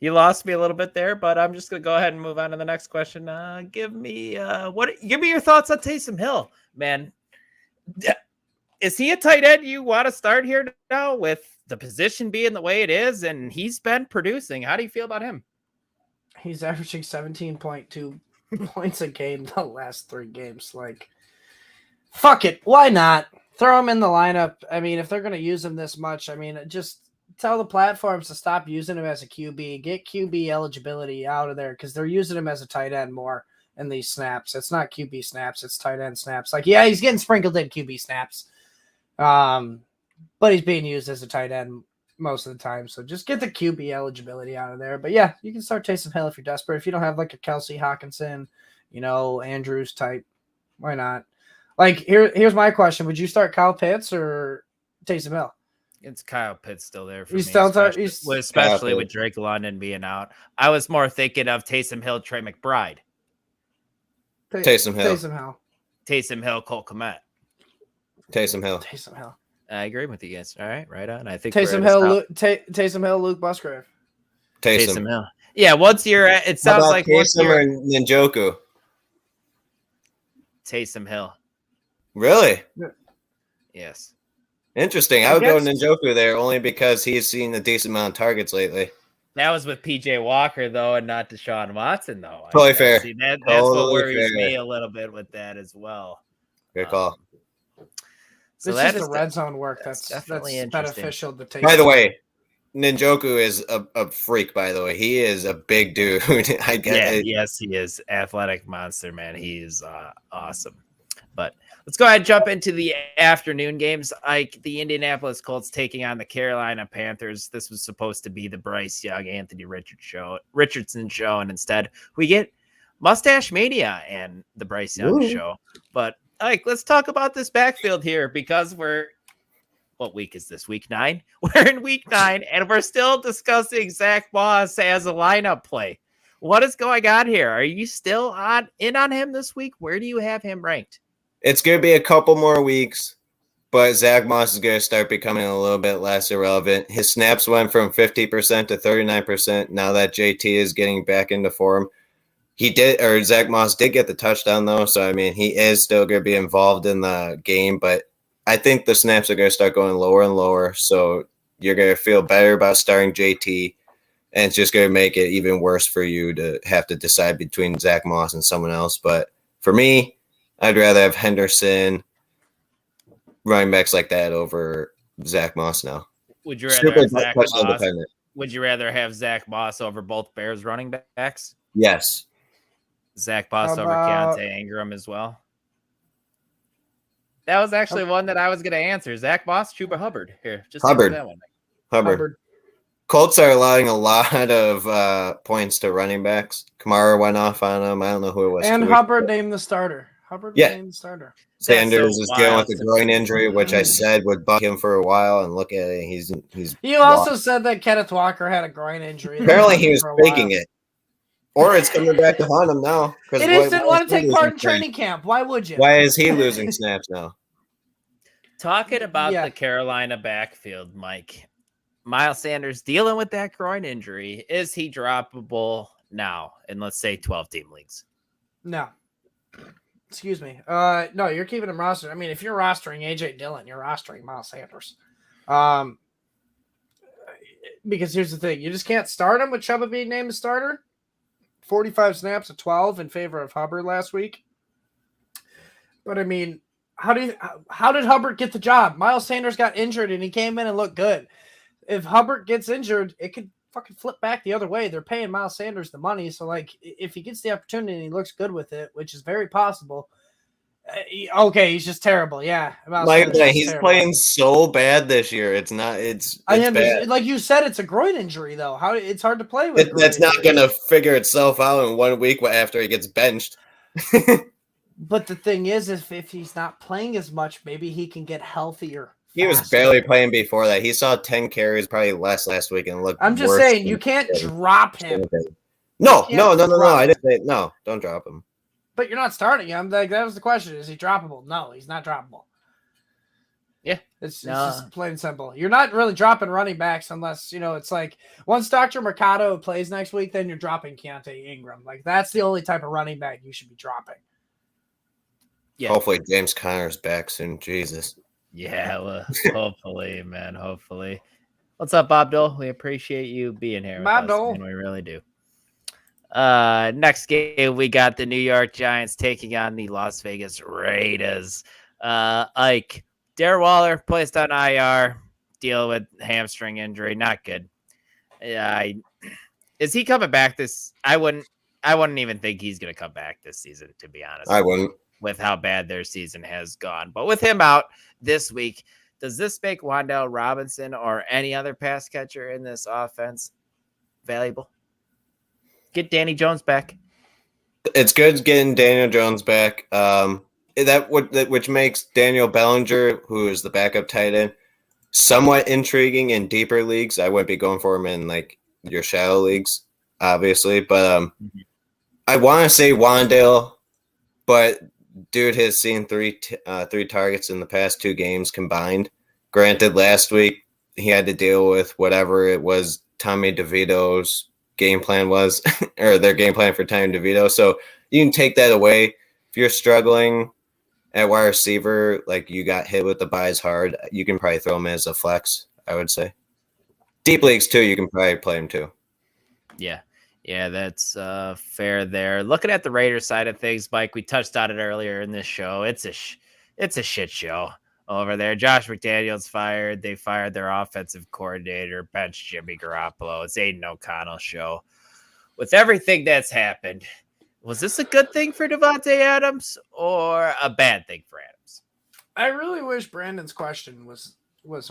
You lost me a little bit there, but I'm just gonna go ahead and move on to the next question. Give me your thoughts on Taysom Hill, man. Is he a tight end you want to start here now with the position being the way it is, and he's been producing? How do you feel about him? He's averaging 17.2 points a game the last 3 games. Like, fuck it, why not throw him in the lineup? I mean, if they're gonna use him this much, I mean, just tell the platforms to stop using him as a QB. Get QB eligibility out of there because they're using him as a tight end more in these snaps. It's not QB snaps, it's tight end snaps. Like, yeah, he's getting sprinkled in QB snaps, but he's being used as a tight end most of the time. So just get the QB eligibility out of there. But yeah, you can start Taysom Hill if you're desperate. If you don't have like a Kelsey Hawkinson, Andrews type, why not? Like, here's my question: would you start Kyle Pitts or Taysom Hill? It's Kyle Pitts still there for He's me, still especially with Drake London being out. I was more thinking of Taysom Hill, Trey McBride. Taysom Hill. Taysom Hill, Colt Kmet. Taysom Hill. I agree with you guys. All right, right on. I think Taysom Hill, Luke Musgrave. Taysom Hill. Yeah, once you're at, it sounds like Taysom or Njoku. Taysom Hill. Really? Yes. Interesting. I would go Njoku there only because he's seen a decent amount of targets lately. That was with PJ Walker, though, and not Deshaun Watson, though. Totally fair. See, that's what worries me a little bit with that as well. Good call. So it's just the red zone work that's beneficial to take. By the way, Njoku is a freak, by the way. He is a big dude. I get it. Yes, he is. Athletic monster, man. He is awesome. But let's go ahead and jump into the afternoon games. The Indianapolis Colts taking on the Carolina Panthers. This was supposed to be the Bryce Young, Anthony Richardson show, and instead we get Mustache Mania and the Bryce Young show. But let's talk about this backfield here because what week is this? Week 9? We're in week 9, and we're still discussing Zach Moss as a lineup play. What is going on here? Are you still in on him this week? Where do you have him ranked? It's going to be a couple more weeks, but Zach Moss is going to start becoming a little bit less irrelevant. His snaps went from 50% to 39% now that JT is getting back into form. Zach Moss did get the touchdown, though, so, I mean, he is still going to be involved in the game, but I think the snaps are going to start going lower and lower, so you're going to feel better about starting JT, and it's just going to make it even worse for you to have to decide between Zach Moss and someone else. But for me, I'd rather have Henderson, running backs like that over Zach Moss now. Would you rather have Zach Moss over both Bears running backs? Yes. Zach Moss over Keaontay Ingram as well? That was actually one that I was going to answer. Zach Moss, Chuba Hubbard. Here, just Hubbard. That one. Hubbard. Colts are allowing a lot of points to running backs. Kamara went off on him. I don't know who it was. And Hubbard named the starter. Named the starter. Sanders is dealing with a groin injury, which I said would bug him for a while. And look at it, he's. You also said that Kenneth Walker had a groin injury. Apparently, he was faking it, or it's coming back to haunt him now. It didn't want to take part in training camp. Why would you? Why is he losing snaps now? Talking about the Carolina backfield, Mike. Miles Sanders dealing with that groin injury. Is he droppable now in, let's say, 12-team leagues? No. Excuse me. No, you're keeping him rostered. I mean, if you're rostering AJ Dillon, you're rostering Miles Sanders. Because here's the thing. You just can't start him with Chuba being named the starter. 45 snaps to 12 in favor of Hubbard last week. But, I mean, how did Hubbard get the job? Miles Sanders got injured and he came in and looked good. If Hubbard gets injured, it could fucking flip back the other way. They're paying Miles Sanders the money, so like if he gets the opportunity and he looks good with it, which is very possible. Okay, he's just terrible. Yeah, He's terrible. Playing so bad this year. It's not. It's bad. Like you said, it's a groin injury though. How it's hard to play with. That's not going to figure itself out in 1 week after he gets benched. But the thing is, if he's not playing as much, maybe he can get healthier. He was barely playing before that. He saw 10 carries, probably less last week, and looked. I'm just saying, you can't drop him. No. I didn't say no. Don't drop him. But you're not starting him. Like, that was the question. Is he droppable? No, he's not droppable. Yeah. It's just plain and simple. You're not really dropping running backs unless, it's like once Dr. Mercado plays next week, then you're dropping Keaontay Ingram. Like, that's the only type of running back you should be dropping. Yeah. Hopefully James Conner's back soon. Jesus. Yeah, well, hopefully, man. Hopefully. What's up, Bob Dole? We appreciate you being here. Bob Dole. We really do. Next game, we got the New York Giants taking on the Las Vegas Raiders. Ike, Darren Waller placed on IR, deal with hamstring injury. Not good. Is he coming back I wouldn't even think he's going to come back this season, to be honest. I wouldn't. With how bad their season has gone. But with him out this week, does this make Wan'Dale Robinson or any other pass catcher in this offense valuable? Get Danny Jones back. It's good getting Daniel Jones back. Which makes Daniel Bellinger, who is the backup tight end, somewhat intriguing in deeper leagues. I wouldn't be going for him in like your shallow leagues, obviously. But I want to say Wan'Dale, but dude has seen three targets in the past 2 games combined. Granted, last week he had to deal with whatever it was Tommy DeVito's game plan was, or their game plan for Tommy DeVito. So you can take that away. If you're struggling at wide receiver, like you got hit with the buys hard, you can probably throw him as a flex, I would say. Deep leagues too, you can probably play him too. Yeah, that's fair there. Looking at the Raiders side of things, Mike, we touched on it earlier in this show. It's a shit show over there. Josh McDaniels fired. They fired their offensive coordinator, benched Jimmy Garoppolo. It's Aiden O'Connell's show. With everything that's happened, was this a good thing for Davante Adams or a bad thing for Adams? I really wish Brandon's question was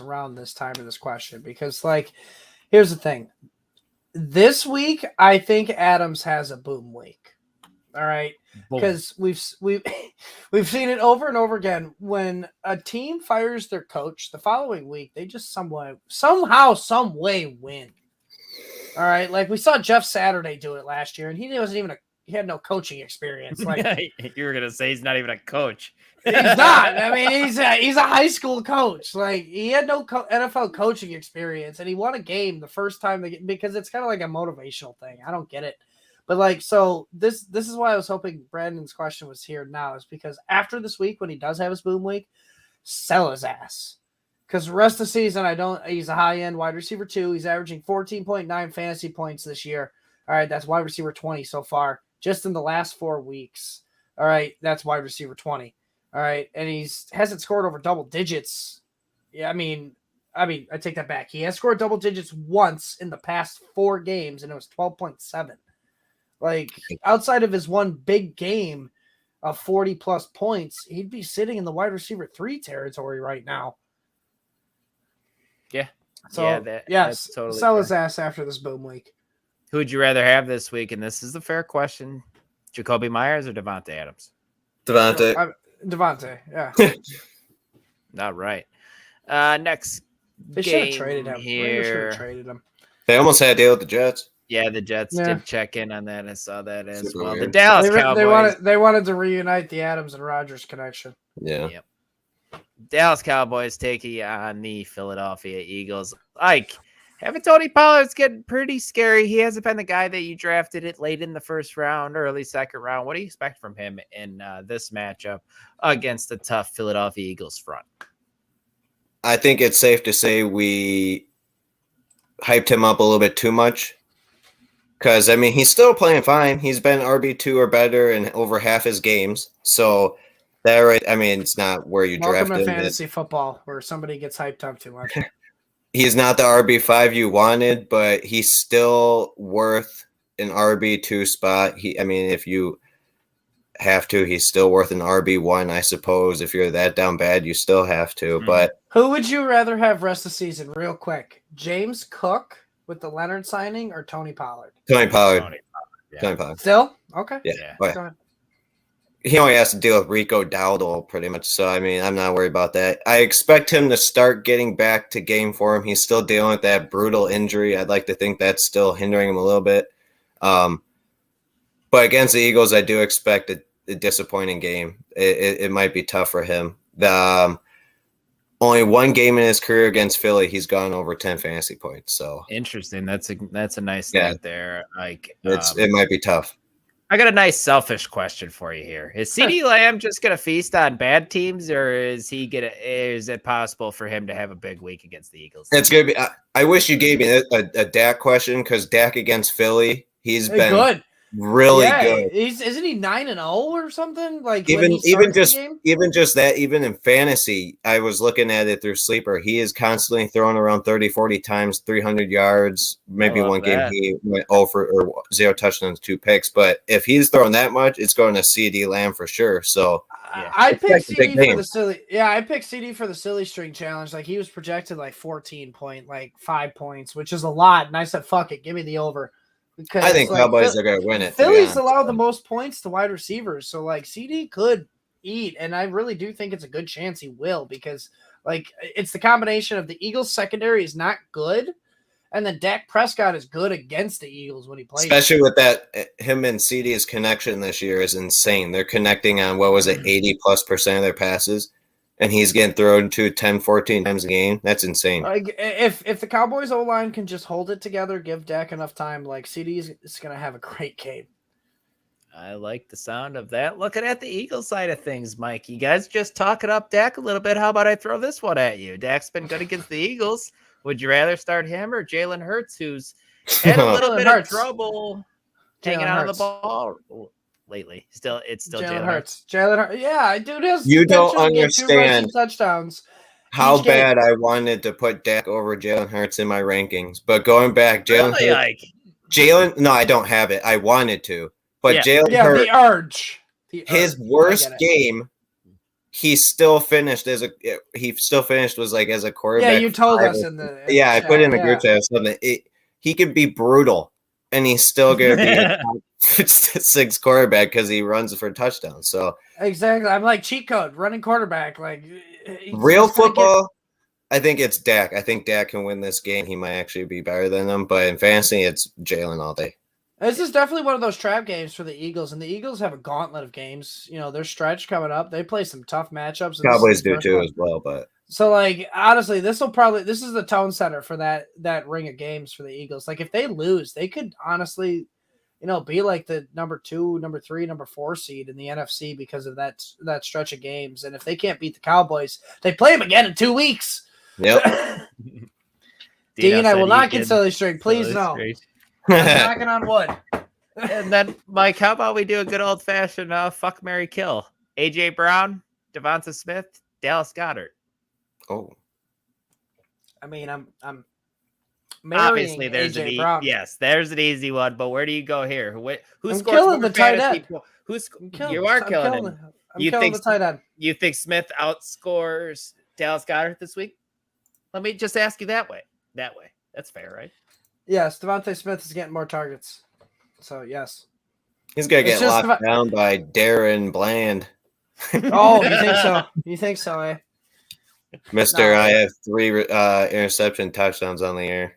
around this time of this question because, like, here's the thing. This week, I think Adams has a boom week. All right, because we've seen it over and over again. When a team fires their coach, the following week they just somehow, some way win. All right, like we saw Jeff Saturday do it last year, and he had no coaching experience. Like you were gonna say, he's not even a coach. He's not. I mean, he's a high school coach. Like he had no NFL coaching experience, and he won a game the first time because it's kind of like a motivational thing. I don't get it, but like, so this is why I was hoping Brandon's question was here now, is because after this week, when he does have his boom week, sell his ass. Because the rest of the season, he's a high end wide receiver 2. He's averaging 14.9 fantasy points this year. All right, that's wide receiver 20 so far, just in the last 4 weeks. All right, that's wide receiver 20. All right, and hasn't scored over double digits. Yeah, I mean, I take that back. He has scored double digits once in the past 4 games, and it was 12.7. Like, outside of his one big game of 40-plus points, he'd be sitting in the wide receiver 3 territory right now. Yeah. So, yeah, yes, that's totally sell fair. his ass after this boom week. Who would you rather have this week? And this is the fair question. Jacoby Myers or Davante Adams? Davante, yeah. Not right. Next They should have game traded him. here. Traded him. They almost had a deal with the Jets. Yeah, the Jets did check in on that. I saw that as Super well. weird. The Dallas Cowboys. They wanted to reunite the Adams and Rodgers connection. Yeah. Yep. Dallas Cowboys taking on the Philadelphia Eagles. Ike, having Tony Pollard's getting pretty scary. He hasn't been the guy that you drafted it late in the first round, early second round. What do you expect from him in this matchup against the tough Philadelphia Eagles front? I think it's safe to say we hyped him up a little bit too much. Because, I mean, he's still playing fine. He's been RB2 or better in over half his games. So That right. I mean, it's not where you Welcome drafted to him. fantasy football, where somebody gets hyped up too much. He's not the RB5 you wanted, but he's still worth an RB2 spot. I mean, if you have to, he's still worth an RB1, I suppose. If you're that down bad, you still have to. But who would you rather have rest of the season, real quick? James Cook with the Leonard signing or Tony Pollard? Tony Pollard. Yeah. Tony Pollard. Still? Okay. Yeah. Go ahead. He only has to deal with Rico Dowdle pretty much. So, I mean, I'm not worried about that. I expect him to start getting back to game form. He's still dealing with that brutal injury. I'd like to think that's still hindering him a little bit. But against the Eagles, I do expect a disappointing game. It might be tough for him. Only one game in his career against Philly, he's gone over 10 fantasy points. So interesting. That's a nice stat there. Like it might be tough. I got a nice selfish question for you here. Is CeeDee Lamb just gonna feast on bad teams, or is it possible for him to have a big week against the Eagles? It's gonna be. I wish you gave me a Dak question, because Dak against Philly, he's been good. Really good. Isn't he 9-0 or something? Like even just that, even in fantasy, I was looking at it through Sleeper. He is constantly throwing around 30, 40 times, 300 yards. Maybe one game he went 0 touchdowns, 2 picks. But if he's throwing that much, it's going to CeeDee Lamb for sure. So I picked CeeDee for the silly. Yeah, I picked CeeDee for the silly string challenge. Like he was projected like 5 points, which is a lot. And I said, fuck it, give me the over. Because I think Cowboys are going to win it. Philly's allowed the most points to wide receivers, so like CD could eat, and I really do think it's a good chance he will, because like it's the combination of the Eagles secondary is not good, and then Dak Prescott is good against the Eagles when he plays. Especially with that, him and CD's connection this year is insane. They're connecting on 80+% of their passes. And he's getting thrown to 10, 14 times a game. That's insane. Like if the Cowboys O-line can just hold it together, give Dak enough time, like CD is going to have a great game. I like the sound of that. Looking at the Eagles side of things, Mike, you guys just talking up Dak a little bit. How about I throw this one at you? Dak's been good against the Eagles. Would you rather start him or Jalen Hurts, who's had a little bit of trouble hanging out of the ball lately? It's still Jalen Hurts. Jalen Hurts. Yeah, dude has you don't understand 2 touchdowns. How bad I wanted to put Dak over Jalen Hurts in my rankings. But going back, Jalen no, I don't have it. I wanted to. But Jalen Hurts, the urge. His worst game, he still finished was like as a quarterback. Yeah, you told us in the I put in the group chat or something. He could be brutal, and he's still going to be a top 6 quarterback because he runs for touchdowns. So exactly, I'm like cheat code running quarterback. Like real football, I think it's Dak. I think Dak can win this game. He might actually be better than him, but in fantasy, it's Jalen all day. This is definitely one of those trap games for the Eagles, and the Eagles have a gauntlet of games. You know, their stretch coming up. They play some tough matchups. Cowboys do too as well, but so like honestly, this is the tone setter for that ring of games for the Eagles. Like if they lose, they could honestly, be like the number 2, number 3, number 4 seed in the NFC because of that stretch of games. And if they can't beat the Cowboys, they play them again in 2 weeks. Yep. Dean, I will not get silly string. Please no. I'm knocking on wood. And then, Mike, how about we do a good old-fashioned fuck, marry, kill? A.J. Brown, Devonta Smith, Dallas Goedert. Oh. I mean, I'm obviously there's A.J. Brown. Yes, there's an easy one, but where do you go here? Who's killing the tight end? You are killing him. I'm killing the tight end. You think Smith outscores Dallas Goedert this week? Let me just ask you that way. That's fair, right? Yes, Devontae Smith is getting more targets. So, yes. He's going to get locked down by Darren Bland. Oh, you think so, eh? Mister, I have 3 interception touchdowns on the air.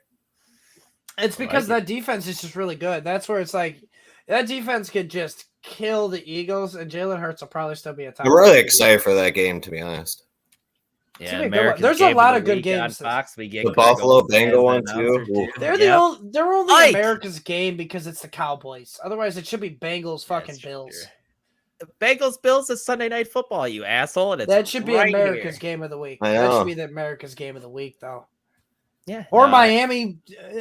It's because that defense is just really good. That's where it's like that defense could just kill the Eagles, and Jalen Hurts will probably still be a top. I'm really excited for that game, to be honest. Yeah, there's a lot of good games. Fox, we get the Buffalo Bengal one too. They're only America's game because it's the Cowboys. Otherwise, it should be Bengals fucking Bills. The Bengals Bills is Sunday Night Football, you asshole. And that should be America's game of the week. That should be the America's game of the week, though. Yeah. Or Miami.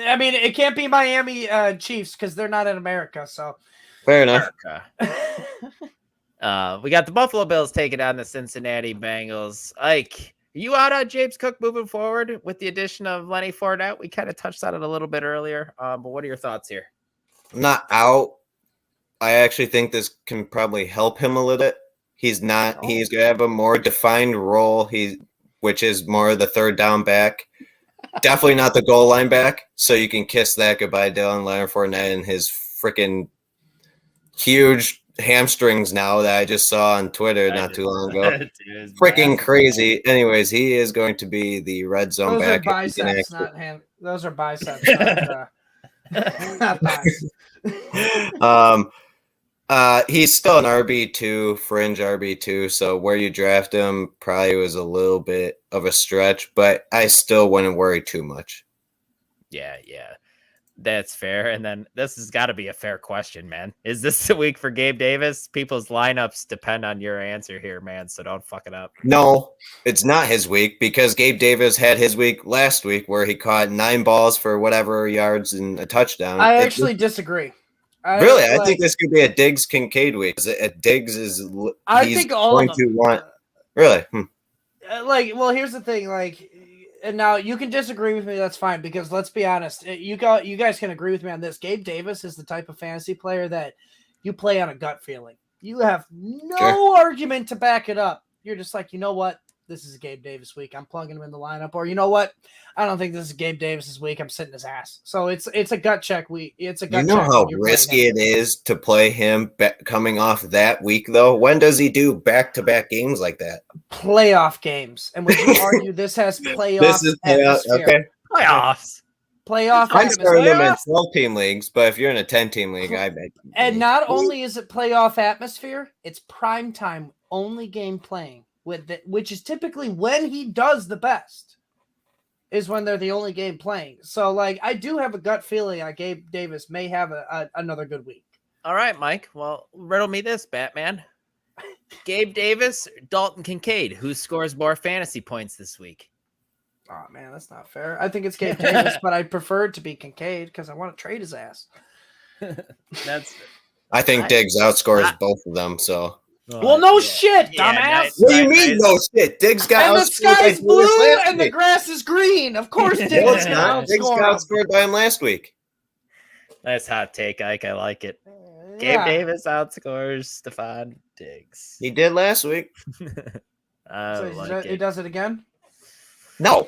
I mean, it can't be Miami Chiefs because they're not in America. So fair enough. We got the Buffalo Bills taking on the Cincinnati Bengals. Ike, are you out on James Cook moving forward with the addition of Lenny Fournette? We kind of touched on it a little bit earlier, but what are your thoughts here? Not out. I actually think this can probably help him a little bit. He's not. Oh. He's going to have a more defined role, which is more the third down back. Definitely not the goal line back. So you can kiss that goodbye, Dylan Leonard Fournette and his freaking huge hamstrings now that I just saw on Twitter not too long ago. Freaking crazy. Anyways, he is going to be the red zone Those back. are biceps, not ham. Those are biceps, not thighs. He's still an RB2, fringe RB2, so where you draft him probably was a little bit of a stretch, but I still wouldn't worry too much. Yeah, that's fair. And then this has got to be a fair question, man. Is this the week for Gabe Davis? People's lineups depend on your answer here, man, so don't fuck it up. No, it's not his week because Gabe Davis had his week last week where he caught 9 balls for whatever yards and a touchdown. I actually disagree. I think this could be a Diggs Kincaid week. Diggs is. I think all of them. Really. Here's the thing. And now you can disagree with me. That's fine because let's be honest. You guys can agree with me on this. Gabe Davis is the type of fantasy player that you play on a gut feeling. You have no argument to back it up. You're just like, you know what? This is a Gabe Davis week. I'm plugging him in the lineup. Or you know what? I don't think this is Gabe Davis's week. I'm sitting his ass. So it's a gut check week. It's a gut check. You know how risky it is to play him coming off that week, though? When does he do back-to-back games like that? Playoff games. And would you argue this has playoff atmosphere? Okay. Playoffs. Playoff I'm starting them in atmosphere. 12-team leagues, but if you're in a 10-team league, I bet. And not only is it playoff atmosphere, it's primetime only game playing. Which is typically when he does the best, is when they're the only game playing. So, I do have a gut feeling Gabe Davis may have another good week. All right, Mike. Well, riddle me this, Batman. Gabe Davis, Dalton Kincaid, who scores more fantasy points this week? Oh, man, that's not fair. I think it's Gabe Davis, but I prefer it to be Kincaid because I want to trade his ass. I think Diggs outscores both of them, so... Well, no shit, dumbass. What do you mean, no shit? Diggs got and the sky's blue and week. the grass is green. Of course, Diggs Diggs got outscored by him last week. Nice hot take, Ike. I like it. Gabe Davis outscores Stephon Diggs. He did last week. He does it again? No.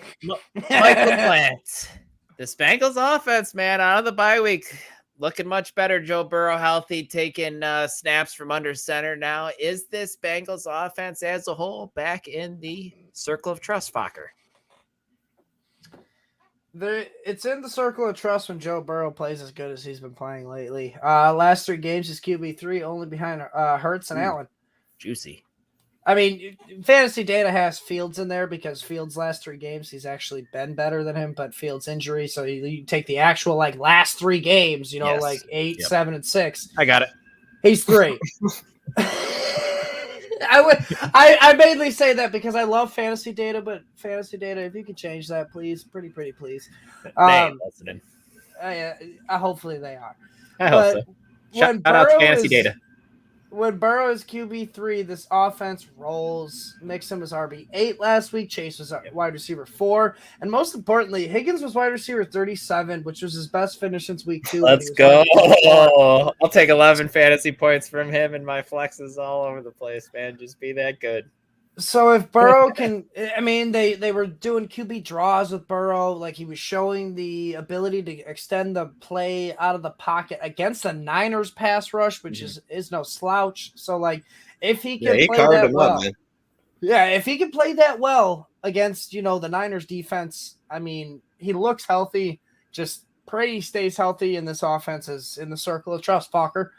Michael Plant. This Bengals offense, man, out of the bye week. Looking much better. Joe Burrow healthy, taking snaps from under center now. Is this Bengals offense as a whole back in the circle of trust, Fokker? It's in the circle of trust when Joe Burrow plays as good as he's been playing lately. Last 3 games, his QB3 only behind Hurts and Allen. Juicy. I mean, fantasy data has Fields in there because Fields' last 3 games, he's actually been better than him, but Fields' injury. So you take the actual last 3 games, 8, 7, and 6. I got it. He's 3. I mainly say that because I love fantasy data, but fantasy data, if you could change that, please, pretty please. Listening. Hopefully they are. I hope so. Shout out to fantasy data. When Burrow is QB3, this offense rolls. Mixon was RB8 last week. Chase was wide receiver 4. And most importantly, Higgins was wide receiver 37, which was his best finish since week 2. Let's go. I'll take 11 fantasy points from him, and my flexes all over the place, man. Just be that good. So if Burrow can – I mean, they were doing QB draws with Burrow. He was showing the ability to extend the play out of the pocket against the Niners pass rush, which is no slouch. So, if he can play that well – if he can play that well against, the Niners defense, I mean, he looks healthy. Just pray he stays healthy, and this offense is in the circle of trust, Fokker.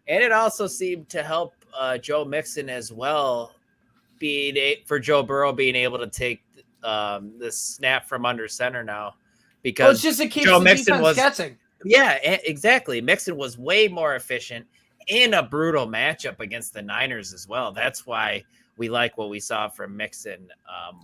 And it also seemed to help Joe Mixon as well, for Joe Burrow being able to take the snap from under center now, because it's just it keeps Joe the Mixon was guessing. Yeah, exactly. Mixon was way more efficient in a brutal matchup against the Niners as well. That's why we like what we saw from Mixon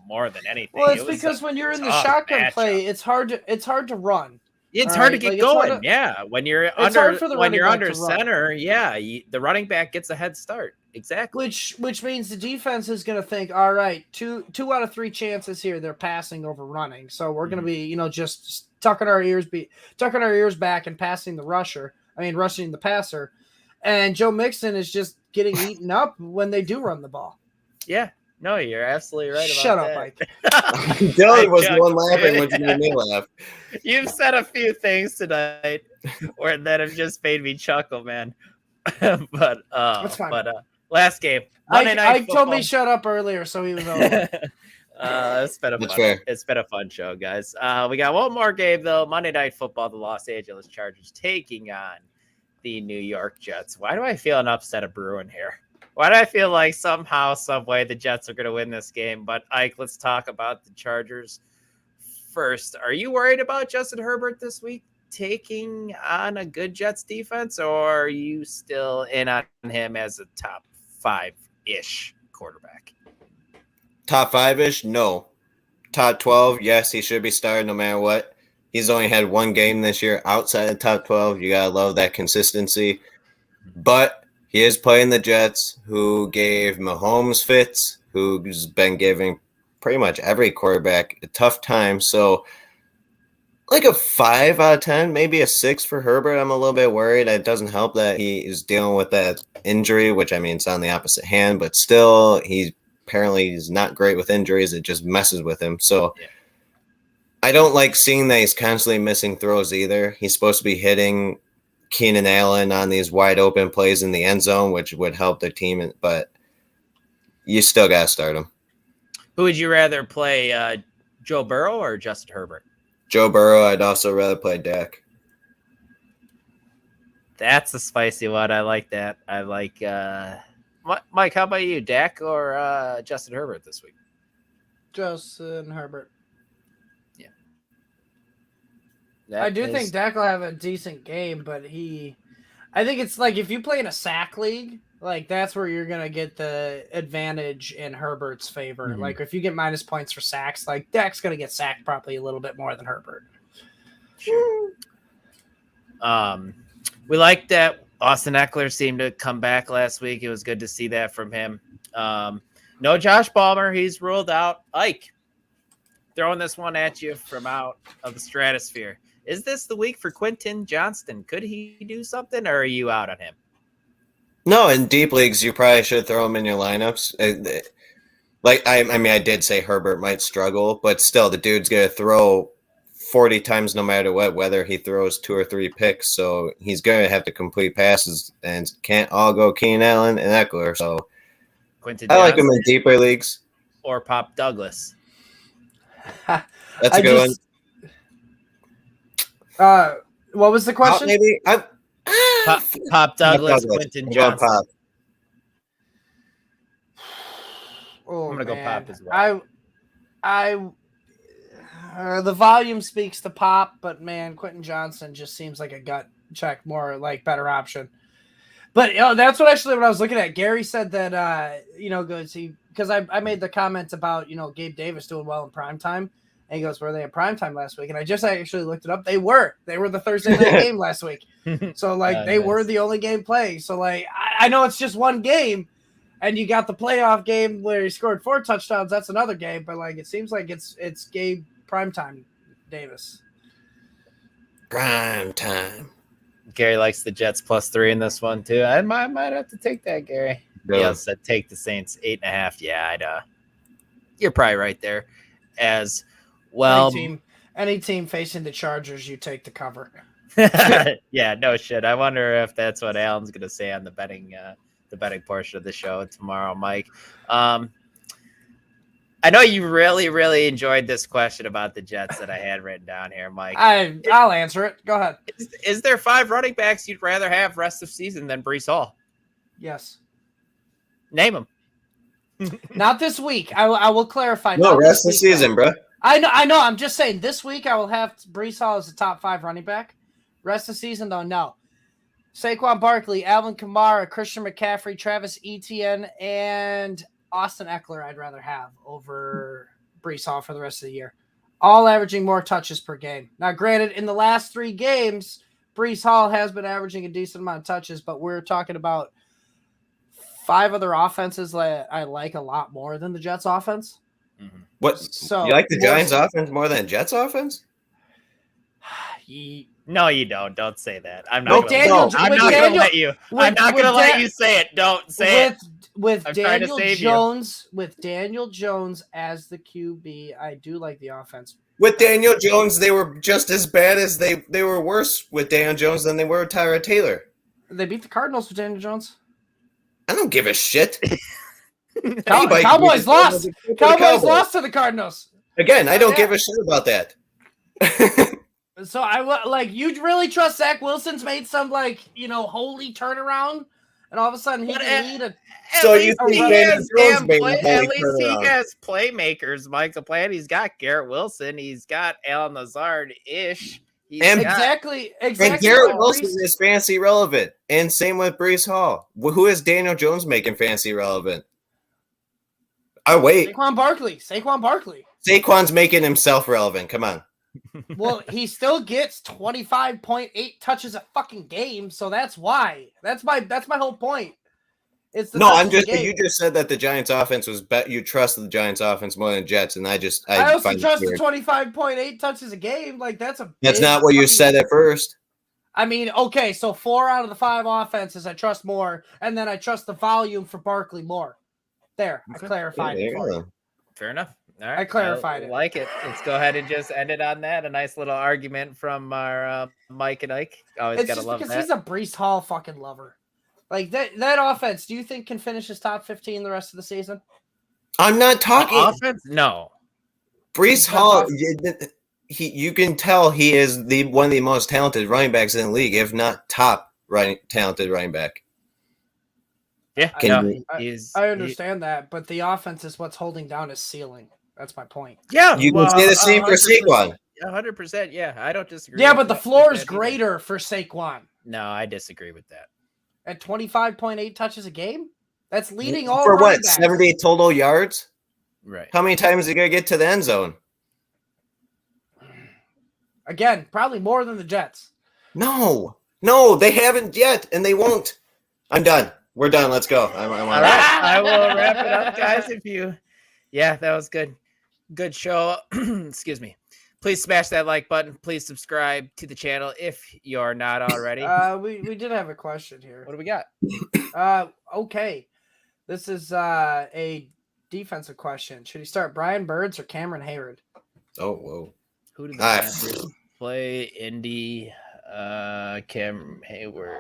more than anything. Well, it's because when you're in the shotgun play, it's hard to run. It's All hard to right? get Like, it's hard going. to- Yeah, when you're It's hard for the running back under to run. center, yeah, the running back gets a head start. Exactly. Which means the defense is going to think, all right, two out of 3 chances here, they're passing over running. So we're going to be, just tucking our ears back and passing the rushing the passer. And Joe Mixon is just getting eaten up when they do run the ball. Yeah. No, you're absolutely right about Shut up, that. Mike. Dylan was the one laughing, which made me laugh. You've said a few things tonight that have just made me chuckle, man. But That's fine. Last game, Monday Night Ike Football. told me shut up earlier, so he was over. It's been a fun show, guys. We got one more game though. Monday Night Football, the Los Angeles Chargers taking on the New York Jets. Why do I feel an upset of brewing here? Why do I feel like somehow, some way, the Jets are going to win this game? But Ike, let's talk about the Chargers first. Are you worried about Justin Herbert this week taking on a good Jets defense, or are you still in on him as a top 5-ish quarterback? Top 5-ish? No. Top 12? Yes, he should be starting no matter what. He's only had one game this year outside the top 12. You got to love that consistency. But he is playing the Jets, who gave Mahomes fits, who's been giving pretty much every quarterback a tough time. So, like a 5 out of 10, maybe a 6 for Herbert. I'm a little bit worried. It doesn't help that he is dealing with that injury, which, I mean, it's on the opposite hand. But still, he's not great with injuries. It just messes with him. So, yeah. I don't like seeing that he's constantly missing throws either. He's supposed to be hitting Keenan Allen on these wide open plays in the end zone, which would help their team, but you still got to start him. Who would you rather play, Joe Burrow or Justin Herbert? Joe Burrow. I'd also rather play Dak. That's a spicy one. I like that. I like Mike, how about you? Dak or Justin Herbert this week? Justin Herbert. Yeah. I do think Dak will have a decent game, but I think it's like if you play in a sack league, like that's where you're going to get the advantage in Herbert's favor. Mm-hmm. Like if you get minus points for sacks, like Dak's going to get sacked probably a little bit more than Herbert. Sure. We like that Austin Eckler seemed to come back last week. It was good to see that from him. No Josh Palmer. He's ruled out. Ike, throwing this one at you from out of the stratosphere. Is this the week for Quentin Johnston? Could he do something, or are you out on him? No, in deep leagues, you probably should throw him in your lineups. I did say Herbert might struggle, but still, the dude's going to throw 40 times no matter what, whether he throws 2 or 3 picks. So he's going to have to complete passes, and can't all go Keenan Allen and Eckler. So Quentin I like him in deeper leagues. Or Pop Douglas. That's a good one. What was the question? Pop Douglas, Quentin Johnson. Pop. Oh, I'm gonna go Pop as well. The volume speaks to Pop, but man, Quentin Johnson just seems like a gut check, more like better option. But that's what I was looking at. Gary said that because I made the comment about Gabe Davis doing well in primetime. And he goes, were they in primetime last week? And I actually looked it up. They were the Thursday night game last week. So they were the only game playing. So I know it's just one game, and you got the playoff game where he scored 4 touchdowns. That's another game. But it seems like it's Gabe primetime Davis. Primetime. Gary likes the Jets +3 in this one too. I might have to take that, Gary. Yeah, said take the Saints 8.5. Yeah, you're probably right there. As well, any team facing the Chargers, you take the cover. Yeah, no shit. I wonder if that's what Alan's going to say on the betting portion of the show tomorrow, Mike. I know you really, really enjoyed this question about the Jets that I had written down here, Mike. I'll answer it. Go ahead. Is there 5 running backs you'd rather have rest of season than Breece Hall? Yes. Name them. Not this week. I will clarify. No, rest of the season, bro. I know. I'm just saying this week I will have Breece Hall as a top 5 running back. Rest of the season, though, no. Saquon Barkley, Alvin Kamara, Christian McCaffrey, Travis Etienne, and Austin Eckler I'd rather have over Breece Hall for the rest of the year. all averaging more touches per game. Now, granted, in the last 3 games, Breece Hall has been averaging a decent amount of touches, but we're talking about 5 other offenses that I like a lot more than the Jets offense. Mm-hmm. What? So You like the Giants offense more than Jets offense? No, you don't. Don't say that. I'm With not Daniel- going with to Daniel- let you. with- I'm not with going to let Dan- you say it. Don't say it. With I'm trying to Daniel save you. Jones, with Daniel Jones as the QB, I do like the offense. With Daniel Jones, they were just as bad as they were worse with Daniel Jones than they were with Tyrod Taylor. They beat the Cardinals with Daniel Jones. I don't give a shit. Cowboys lost. Cowboys lost to the Cardinals. Again, I don't give a shit about that. So you really trust Zach Wilson's made some holy turnaround, and all of a sudden he can lead a. So At you least think he Daniel has Jones damn made a play- holy at least he turnaround? has playmakers, Mike the Plan. He's got Garrett Wilson. He's got Alan Lazard-ish. Exactly. And Garrett Wilson Breece- is fantasy relevant. And same with Breece Hall. Who is Daniel Jones making fantasy relevant? I wait. Saquon Barkley. Saquon's making himself relevant. Come on. Well, he still gets 25.8 touches a fucking game, so that's why. That's my whole point. It's the No, I'm touches a just. game. You just said that the Giants' offense was better. You trust the Giants' offense more than Jets, and I I also find it trust the weird. 25.8 touches a game. Like that's That's big not what you fucking- said at first. I mean, okay, so 4 out of the 5 offenses I trust more, and then I trust the volume for Barkley more. There, I clarified There it you for go. you. Fair enough. All right. I clarified it. Like it. Let's go ahead and just end it on that. A nice little argument from our Mike and Ike. Always It's gotta just love because that. he's a Breece Hall fucking lover. Like that offense, do you think can finish his top 15 the rest of the season? I'm not talking. Offense? No. Breece That's Hall. awesome. You can tell he is one of the most talented running backs in the league, if not top talented running back. Yeah. I understand that, but the offense is what's holding down his ceiling. That's my point. Yeah. You can say the same for 100%. Saquon. 100%. Yeah. I don't disagree. Yeah, with but the that- floor with is that either. greater for Saquon No, I disagree with that. at 25.8 touches a game. That's leading all For running what? backs. 70 total yards? Right. How many times is he gonna get to the end zone? Again, probably more than the Jets. No, they haven't yet, and they won't. I'm done. We're done. Let's go. All right. I will wrap it up, guys. Yeah, that was good. Good show. Excuse me. Please smash that like button. Please subscribe to the channel if you're not already. We did have a question here. What do we got? Okay. This is a defensive question. Should he start Brian Birds or Cameron Hayward? Oh, whoa. Who did the Ah. Panthers play? Indy, Cam Hayward.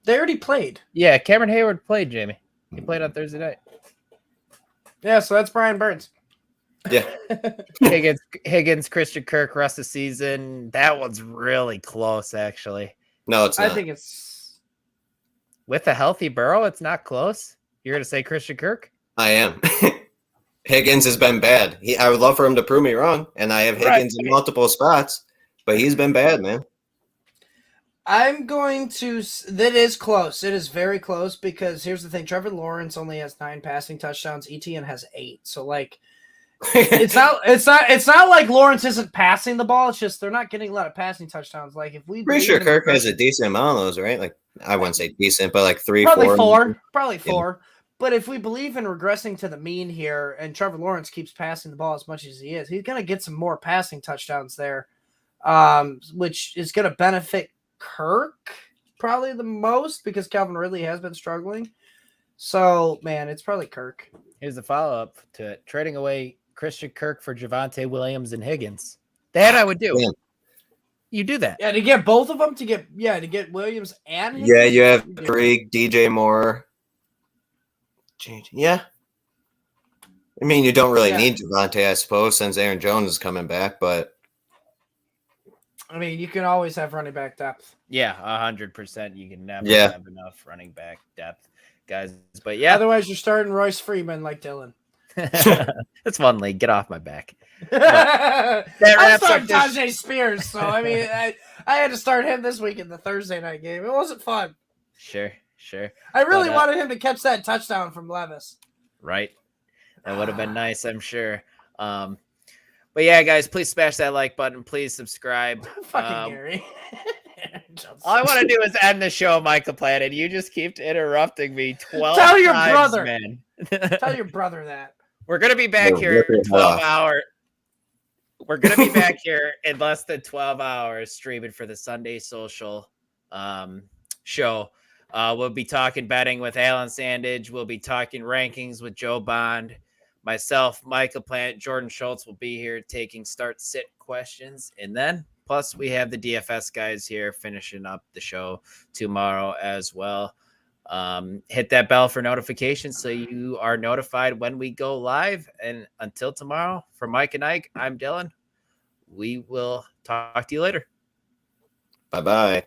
They already played. Yeah, Cameron Hayward played, Jamie. He played on Thursday night. Yeah, so that's Brian Birds. Yeah. Higgins, Christian Kirk, rest of the season. That one's really close, actually. No, it's not. I think it's With a healthy Burrow, it's not close. You're going to say Christian Kirk? I am. Higgins has been bad. I would love for him to prove me wrong, and I have Higgins in multiple spots, but he's been bad, man. I'm going to. That is close. It is very close because here's the thing: Trevor Lawrence only has 9 passing touchdowns. Etienne has 8. So like, it's not like Lawrence isn't passing the ball. It's just they're not getting a lot of passing touchdowns. Like if we Pretty sure Kirk has a decent amount of those, right? Like I wouldn't say decent, but like 3, probably 4. probably 4. But if we believe in regressing to the mean here, and Trevor Lawrence keeps passing the ball as much as he is, he's going to get some more passing touchdowns there, which is going to benefit Kirk probably the most because Calvin Ridley has been struggling. So, man, it's probably Kirk. Here's the follow-up to it. Trading away Christian Kirk for Javonte Williams and Higgins. That I would do. Man. You do that. Yeah, to get both of them, to get Williams and Higgins, Yeah, you have 3, DJ Moore. Yeah. I mean, you don't really need Javonte, I suppose, since Aaron Jones is coming back, but I mean, you can always have running back depth. Yeah, 100%. You can never Yeah. have enough running back depth, guys. But yeah, Otherwise, you're starting Royce Freeman like Dylan. that's one league. Get off my back. I wraps up started this- Tajay Spears, so I mean, I had to start him this week in the Thursday night game. It wasn't fun. Sure. I really But, wanted him to catch that touchdown from Levis. Right. That would have been nice, I'm sure. But But yeah, guys, please smash that like button. Please subscribe. Fucking Gary. All I want to do is end the show, Michael Planet. You just keep interrupting me 12 Tell your times, brother. man. Tell your brother that. We're going to be back here in 12 hours. We're going to be back here in less than 12 hours streaming for the Sunday Social show. We'll be talking betting with Alan Sandage. We'll be talking rankings with Joe Bond. Myself, Michael Plant, Jordan Schultz will be here taking start-sit questions. And then, plus, we have the DFS guys here finishing up the show tomorrow as well. Hit that bell for notifications so you are notified when we go live. And until tomorrow, for Mike and Ike, I'm Dylan. We will talk to you later. Bye-bye.